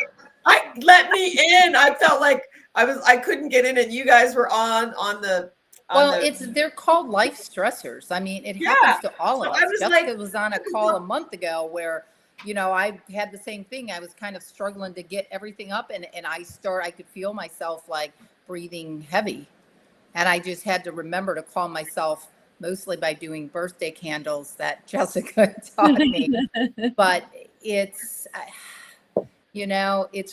like, let me in. I felt like I couldn't get in, and you guys were on the. They're called life stressors. I mean, it happens to all of us. Jessica was on a call a month ago where, I had the same thing. I was kind of struggling to get everything up, and I could feel myself like breathing heavy. And I just had to remember to calm myself, mostly by doing birthday candles that Jessica taught me. But it's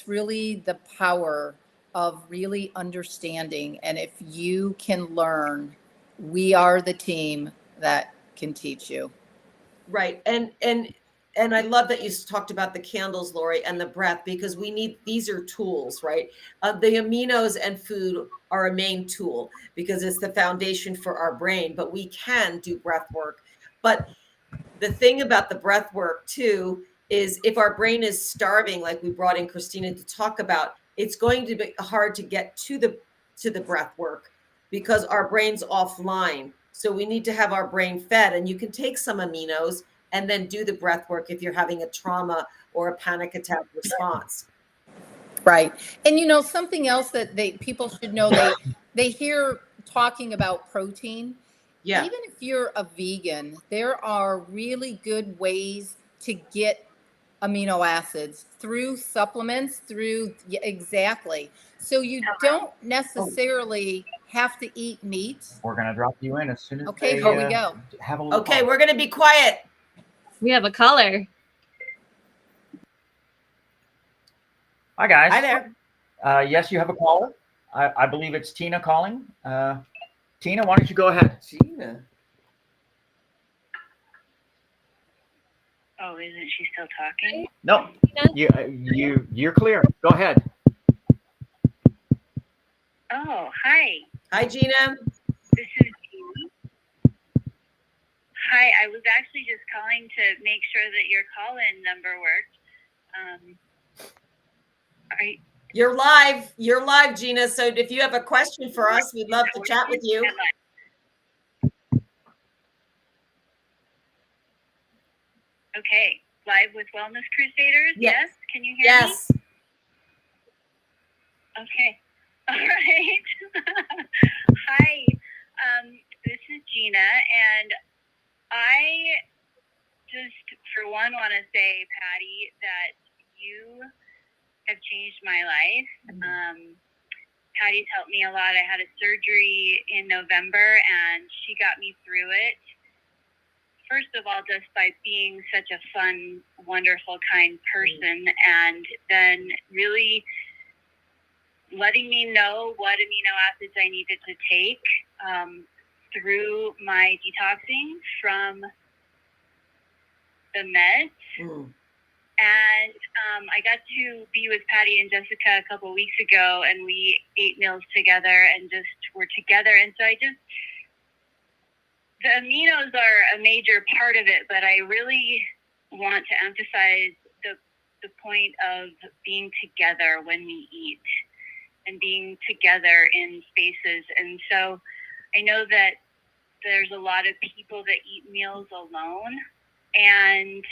really the power of really understanding. And if you can learn, we are the team that can teach you. Right. And I love that you talked about the candles, Lori, and the breath, because these are tools, right? The aminos and food are a main tool because it's the foundation for our brain, but we can do breath work. But the thing about the breath work too is if our brain is starving, like we brought in Christina to talk about, it's going to be hard to get to the breath work because our brain's offline. So we need to have our brain fed, and you can take some aminos and then do the breath work if you're having a trauma or a panic attack response. Right. And something else that people should know, they hear talking about protein. Yeah. Even if you're a vegan, there are really good ways to get amino acids through supplements, exactly. So you don't necessarily have to eat meat. We're going to drop you in as soon as here we go. Have a little Okay, we're going to be quiet. We have a caller. Hi, guys. Hi there. Yes, you have a caller. I believe it's Tina calling. Tina, why don't you go ahead? Tina. Oh, isn't she still talking? No, you're clear. Go ahead. Oh, hi. Hi, Gina. This is Jean. Hi, I was actually just calling to make sure that your call-in number worked. You're live. You're live, Gina. So if you have a question for us, we'd love to chat with you. Okay, live with Wellness Crusaders. Yes. Can you hear Yes. me? Okay. All right. Hi. This is Gina, and I just, for one, want to say, Patty, that you have changed my life. Patty's helped me a lot. I had a surgery in November, and she got me through it. First of all, just by being such a fun, wonderful, kind person, and then really letting me know what amino acids I needed to take through my detoxing from the meds. And I got to be with Patty and Jessica a couple weeks ago, and we ate meals together and just were together. And so the aminos are a major part of it, but I really want to emphasize the point of being together when we eat and being together in spaces. And so I know that there's a lot of people that eat meals alone, and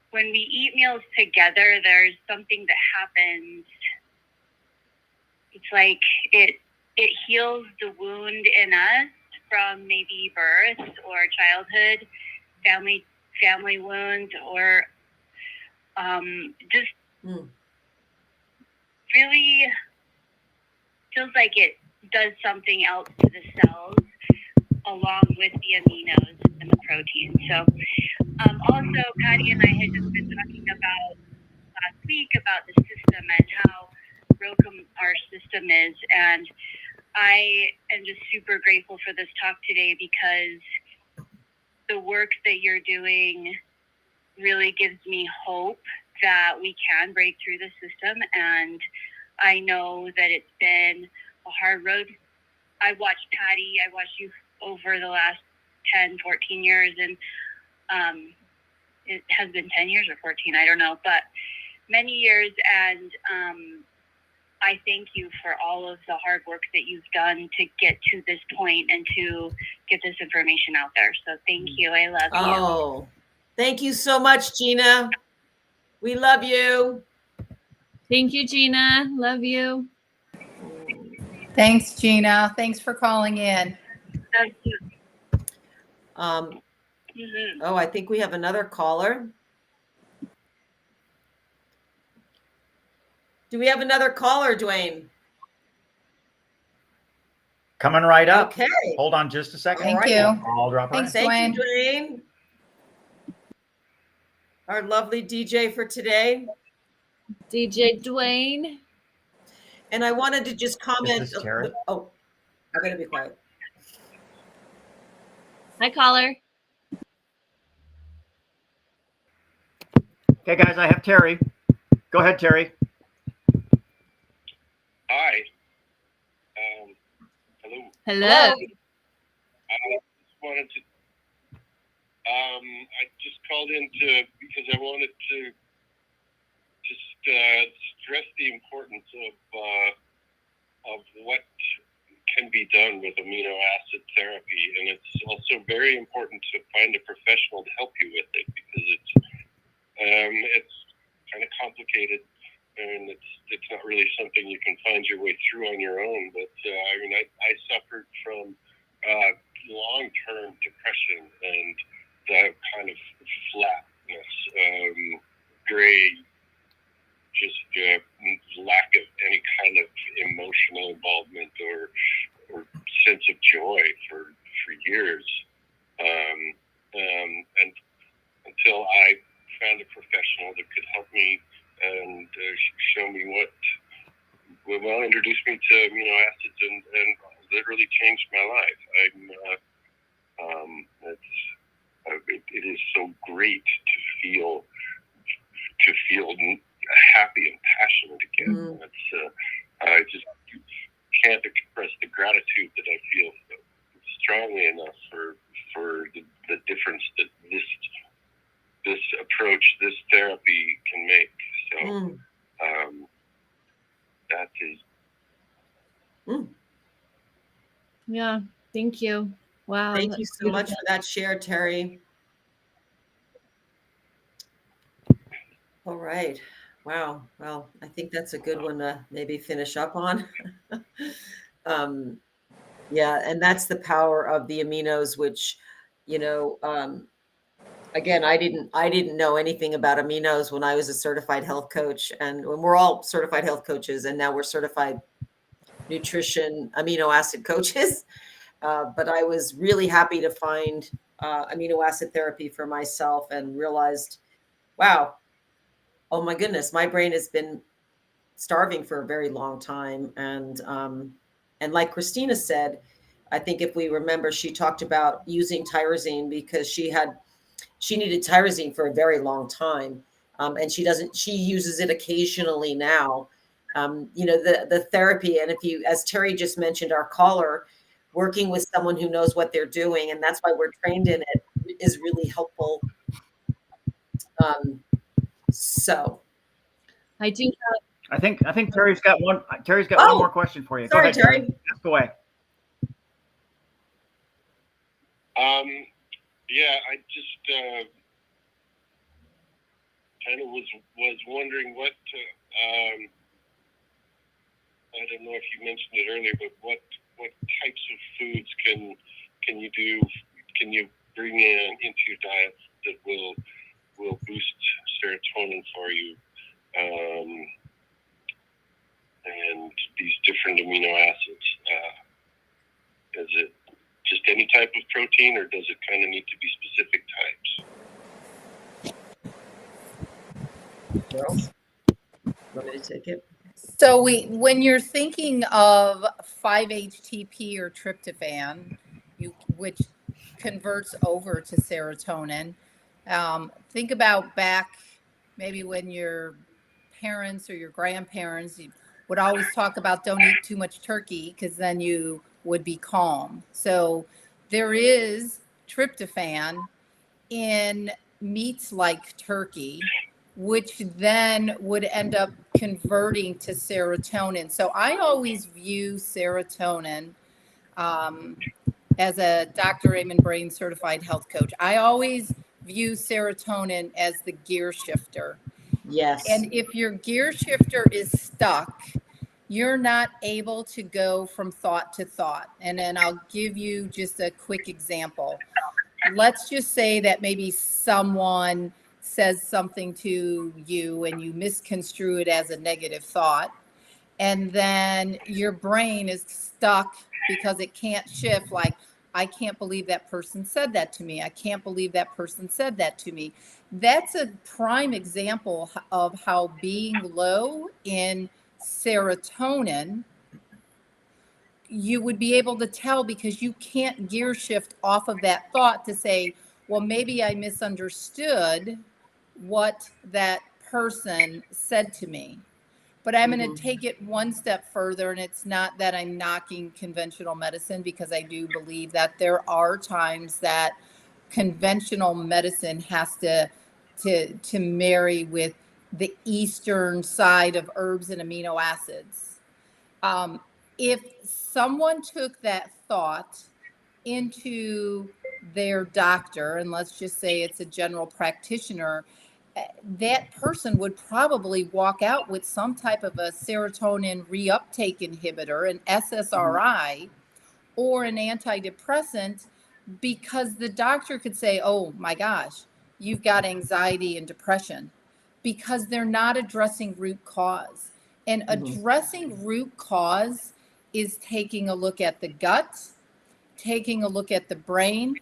when we eat meals together, there's something that happens. It's like it heals the wound in us from maybe birth or childhood, family wounds, or just really feels like it does something else to the cells along with the aminos and the protein. So also, Patty and I had just been talking about last week about the system and how broken our system is. And I am just super grateful for this talk today, because the work that you're doing really gives me hope that we can break through the system. And I know that it's been a hard road. I watched Patty, I watched you over the last 10, 14 years, and it has been 10 years or 14, I don't know, but many years. And I thank you for all of the hard work that you've done to get to this point and to get this information out there. So thank you. I love you. Oh, thank you so much, Gina. We love you. Thank you, Gina. Love you. Thanks, Gina. Thanks for calling in. Thank you. Oh, I think we have another caller. Do we have another caller, Dwayne? Coming right up. Okay. Hold on just a second. Thank you. I'll drop her in. Thanks, Thank you, Dwayne. Our lovely DJ for today. DJ Dwayne. And I wanted to just comment. Is this Terry? Oh, I'm going to be quiet. Hi, caller. Okay, guys, I have Terry. Go ahead, Terry. Hi. Hello. Hello. I just wanted to. I just called in because I wanted to just stress the importance of what can be done with amino acid therapy, and it's also very important to find a professional to help you with it, because it's kind of complicated. And it's not really something you can find your way through on your own. But I suffered from long-term depression and that kind of flatness, gray, just lack of any kind of emotional involvement or sense of joy for years. And until I found a professional that could help me and show me introduced me to amino acids and literally changed my life. It is so great to feel happy and passionate again. I just for the difference that this approach, this therapy can make. So that is. Yeah, thank you. Wow. Thank you so much for that share, Terry. All right. Wow. Well, I think that's a good one to maybe finish up on. Yeah, and that's the power of the aminos, which, again, I didn't know anything about aminos when I was a certified health coach, and when we're all certified health coaches, and now we're certified nutrition amino acid coaches. But I was really happy to find amino acid therapy for myself and realized, wow, oh my goodness, my brain has been starving for a very long time. And like Christina said, I think if we remember, she talked about using tyrosine because she needed tyrosine for a very long time. And she uses it occasionally now. The therapy, and as Terry just mentioned, our caller, working with someone who knows what they're doing, and that's why we're trained in it, is really helpful. So I do have. I think Terry's got one. Terry's got one more question for you. Sorry, Go ahead, Terry. Ask away. Yeah, I just kind of was wondering what. I don't know if you mentioned it earlier, but what types of foods can you do? Can you bring into your diet that will boost serotonin for you? And these different amino acids. Is it just any type of protein, or does it kind of need to be specific types? Well, want me to take it? So when you're thinking of 5-HTP or tryptophan, which converts over to serotonin, think about back maybe when your parents or your grandparents would always talk about don't eat too much turkey because then you would be calm. So there is tryptophan in meats like turkey, which then would end up converting to serotonin. So I always view serotonin as a Dr. Raymond Brain certified health coach. I always view serotonin as the gear shifter. Yes. And if your gear shifter is stuck, you're not able to go from thought to thought. And then I'll give you just a quick example. Let's just say that maybe someone says something to you and you misconstrue it as a negative thought. And then your brain is stuck because it can't shift. Like, I can't believe that person said that to me. I can't believe that person said that to me. That's a prime example of how being low in serotonin, you would be able to tell because you can't gear shift off of that thought to say, well, maybe I misunderstood what that person said to me. But I'm going to take it one step further, and it's not that I'm knocking conventional medicine, because I do believe that there are times that conventional medicine has to marry with the Eastern side of herbs and amino acids. If someone took that thought into their doctor, and let's just say it's a general practitioner, that person would probably walk out with some type of a serotonin reuptake inhibitor, an SSRI, or an antidepressant, because the doctor could say, oh my gosh, you've got anxiety and depression, because they're not addressing root cause. And addressing root cause is taking a look at the gut, taking a look at the brain,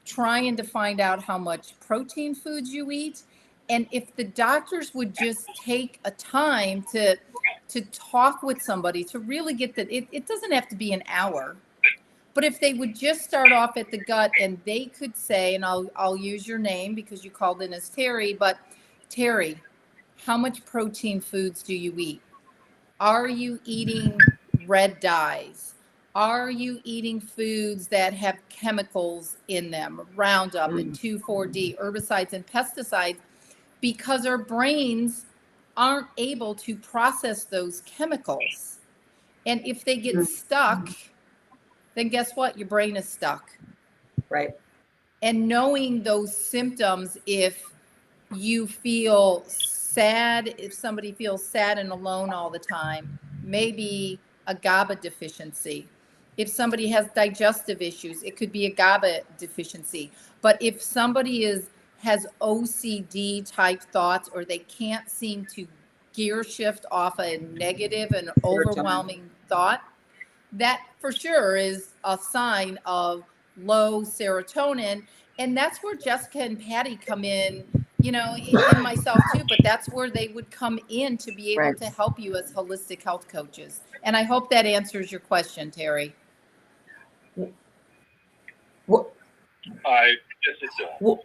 trying to find out how much protein foods you eat. And if the doctors would just take a time to talk with somebody to really get that, it doesn't have to be an hour, but if they would just start off at the gut and they could say, and I'll use your name because you called in as Terry, but Terry, how much protein foods do you eat? Are you eating red dyes? Are you eating foods that have chemicals in them, Roundup and 2,4-D, herbicides and pesticides? Because our brains aren't able to process those chemicals. And if they get stuck, then guess what? Your brain is stuck. Right. And knowing those symptoms, if you feel sad, if somebody feels sad and alone all the time, maybe a GABA deficiency. If somebody has digestive issues, it could be a GABA deficiency. But if somebody has OCD type thoughts, or they can't seem to gear shift off a negative and overwhelming thought, that for sure is a sign of low serotonin. And that's where Jessica and Patty come in, you know, in myself too, but that's where they would come in to be able to help you as holistic health coaches. And I hope that answers your question, Terry. Well, I guess it does. well,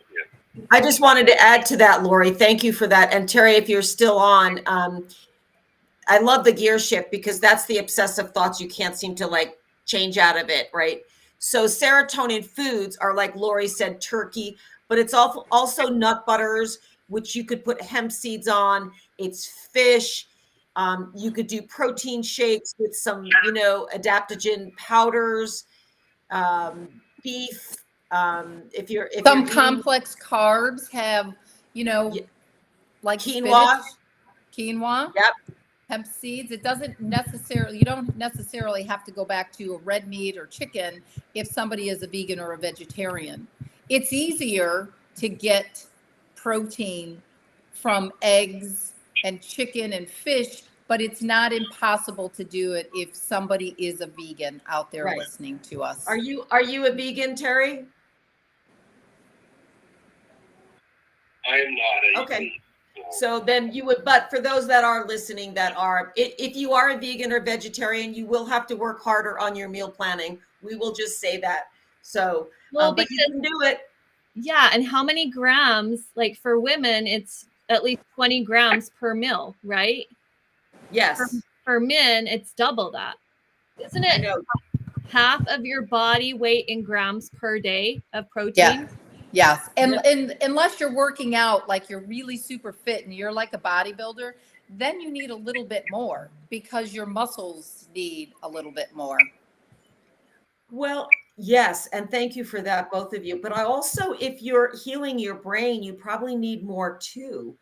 I just wanted to add to that, Lori. Thank you for that. And Terry, if you're still on, I love the gear shift, because that's the obsessive thoughts you can't seem to like change out of it, right? So serotonin foods are, like Lori said, turkey, but it's also nut butters, which you could put hemp seeds on. It's fish. You could do protein shakes with some, you know, adaptogen powders, beef. If you're Some eating complex carbs have, you know, like quinoa, spinach, quinoa. Yep. Hemp seeds. It doesn't necessarily, you don't necessarily have to go back to a red meat or chicken if somebody is a vegan or a vegetarian. It's easier to get protein from eggs and chicken and fish, but it's not impossible to do it if somebody is a vegan out there listening to us. Are you a vegan, Terry? I am not. Okay. So then you would, but for those that are listening that are, if you are a vegan or vegetarian, you will have to work harder on your meal planning. We will just say that. So, but you can do it. Yeah. And how many grams, like for women, it's at least 20 grams per meal, right? Yes. For men, it's double that. Isn't it half of your body weight in grams per day of protein? Yeah. Yes. And unless you're working out, like you're really super fit and you're like a bodybuilder, then you need a little bit more because your muscles need a little bit more. Well, yes. And thank you for that, both of you. But I also, if you're healing your brain, you probably need more too.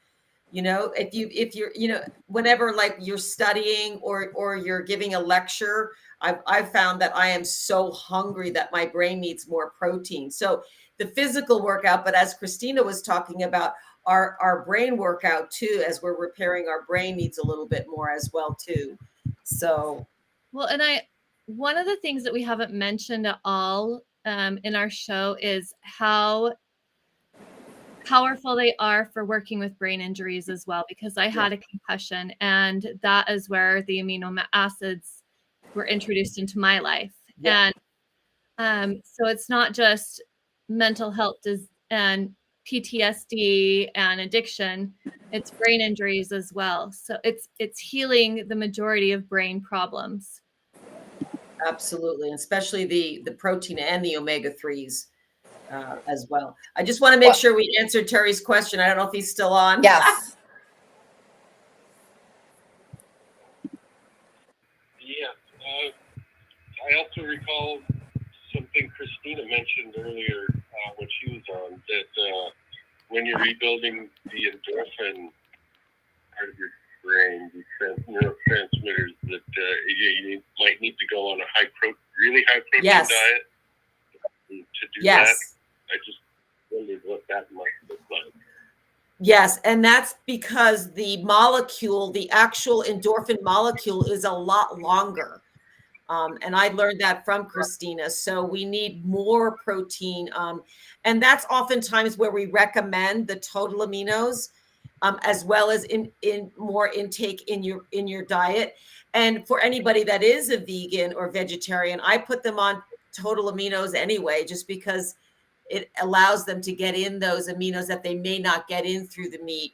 You know, if you're, you know, whenever like you're studying or you're giving a lecture, I've found that I am so hungry that my brain needs more protein. So the physical workout, but as Christina was talking about, our brain workout too, as we're repairing our brain, needs a little bit more as well too. So, well, and one of the things that we haven't mentioned at all in our show is how powerful they are for working with brain injuries as well, because I had a concussion, and that is where the amino acids were introduced into my life. And so it's not just mental health and PTSD and addiction, it's brain injuries as well. So it's healing the majority of brain problems. Absolutely, especially the protein and the omega-3s as well. I just want to make sure we answered Terry's question. I don't know if he's still on. Yes. I also recall something Christina mentioned earlier when she was on, that when you're rebuilding the endorphin part of your brain, the neurotransmitters, that you might need to go on a really high protein diet to do that. I just wondered what that might look like. Yes, and that's because the molecule, the actual endorphin molecule, is a lot longer. And I learned that from Christina. So we need more protein. And that's oftentimes where we recommend the total aminos, as well as in more intake in your diet. And for anybody that is a vegan or vegetarian, I put them on total aminos anyway, just because it allows them to get in those aminos that they may not get in through the meat.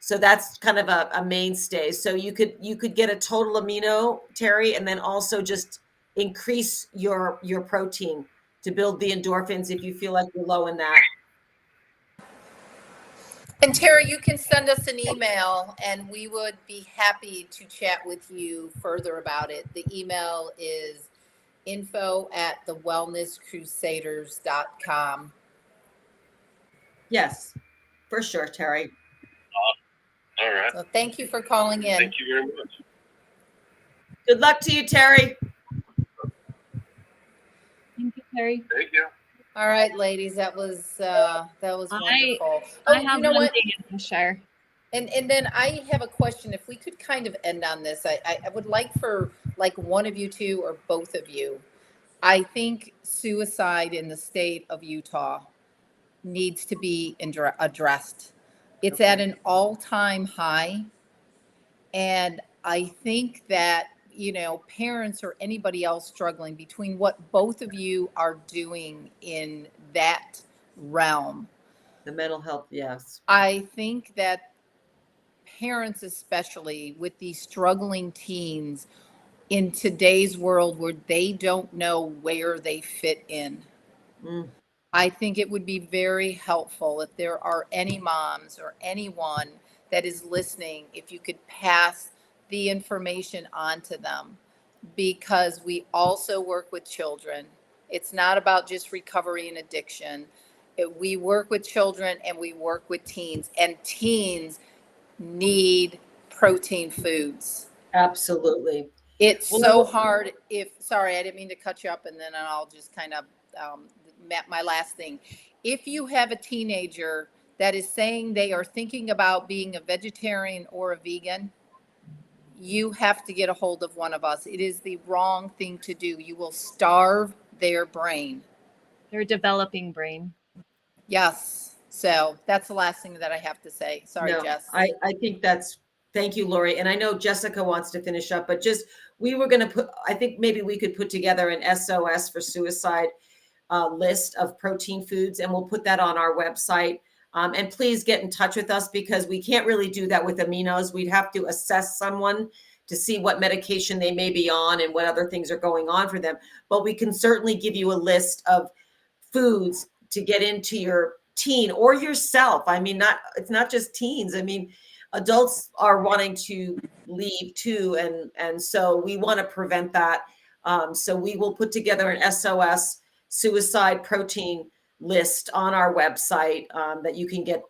So that's kind of a mainstay. So you could get a total amino, Terry, and then also just increase your protein to build the endorphins if you feel like you're low in that. And Terry, you can send us an email and we would be happy to chat with you further about it. The email is info@thewellnesscrusaders.com. Yes, for sure, Terry. All right. So thank you for calling in. Thank you very much. Good luck to you, Terry. Thank you, Terry. Thank you. All right, ladies, that was wonderful. I have you know one what? thing to share. And then I have a question. If we could kind of end on this, I would like for like one of you two or both of you. I think suicide in the state of Utah needs to be addressed. It's at an all-time high. And I think that, you know, parents or anybody else struggling between what both of you are doing in that realm. The mental health, yes. I think that parents, especially with these struggling teens in today's world where they don't know where they fit in, I think it would be very helpful if there are any moms or anyone that is listening, if you could pass the information on to them, because we also work with children. It's not about just recovery and addiction. We work with children and we work with teens, and teens need protein foods. Absolutely. It's so hard sorry, I didn't mean to cut you up, and then I'll just kind of, my last thing. If you have a teenager that is saying they are thinking about being a vegetarian or a vegan, you have to get a hold of one of us. It is the wrong thing to do. You will starve their brain. Their developing brain. Yes. So that's the last thing that I have to say. Sorry, No, Jess. I think thank you, Lori. And I know Jessica wants to finish up, but we were going to I think maybe we could put together an SOS for suicide list of protein foods, and we'll put that on our website. And please get in touch with us, because we can't really do that with aminos. We'd have to assess someone to see what medication they may be on and what other things are going on for them. But we can certainly give you a list of foods to get into your teen or yourself. I mean, it's not just teens. I mean, adults are wanting to leave too. And so we want to prevent that. So we will put together an SOS suicide protein list on our website that you can get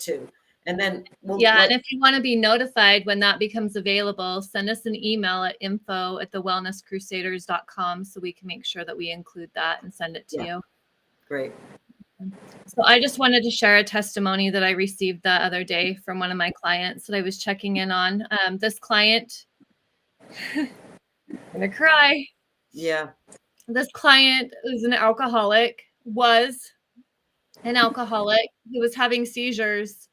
to. And then and if you want to be notified when that becomes available, send us an email at info@thewellnesscrusaders.com so we can make sure that we include that and send it to you. Great. So I just wanted to share a testimony that I received the other day from one of my clients that I was checking in on. This client, I'm gonna cry. Yeah. This client was an alcoholic who was having seizures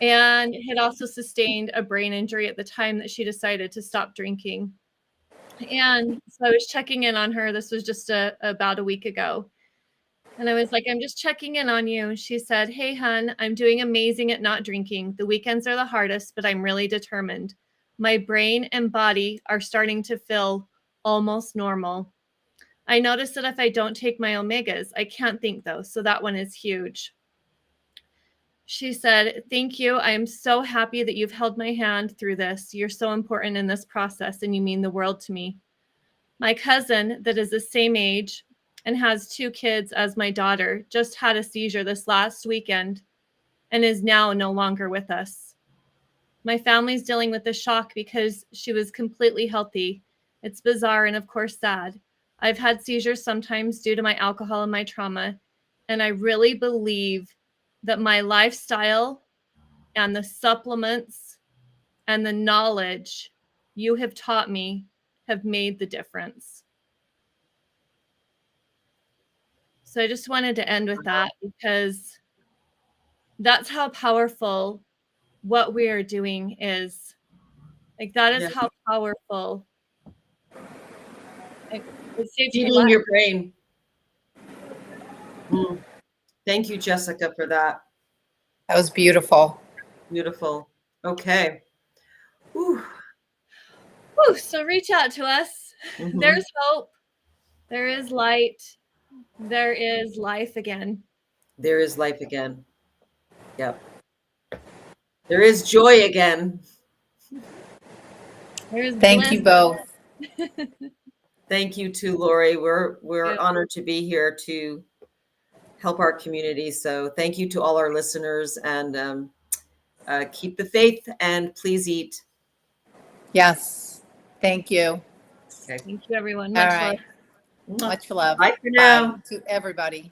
and had also sustained a brain injury at the time that she decided to stop drinking. And so I was checking in on her. This was just about a week ago. And I was like, I'm just checking in on you. And she said, hey, hun, I'm doing amazing at not drinking. The weekends are the hardest, but I'm really determined. My brain and body are starting to feel almost normal. I noticed that if I don't take my omegas, I can't think though. So that one is huge. She said, thank you. I am so happy that you've held my hand through this. You're so important in this process and you mean the world to me. My cousin that is the same age and has 2 kids as my daughter just had a seizure this last weekend and is now no longer with us. My family's dealing with the shock because she was completely healthy. It's bizarre and of course sad. I've had seizures sometimes due to my alcohol and my trauma, and I really believe that my lifestyle and the supplements and the knowledge you have taught me have made the difference. So I just wanted to end with that, because that's how powerful what we are doing is. Like, that is how powerful. It saves Feeding your brain. Thank you, Jessica, for that. That was beautiful. Beautiful. Okay. Whew. So reach out to us. Mhm. There's hope. There is light. There is life again. There is life again. Yep. There is joy again. There's Thank bliss. you both. Thank you too, Lori. We're Yeah. honored to be here to help our community. So thank you to all our listeners, and keep the faith and please eat. Yes. Thank you. Okay. Thank you, everyone. All Much love. right. Much love. Bye for now. Bye to everybody.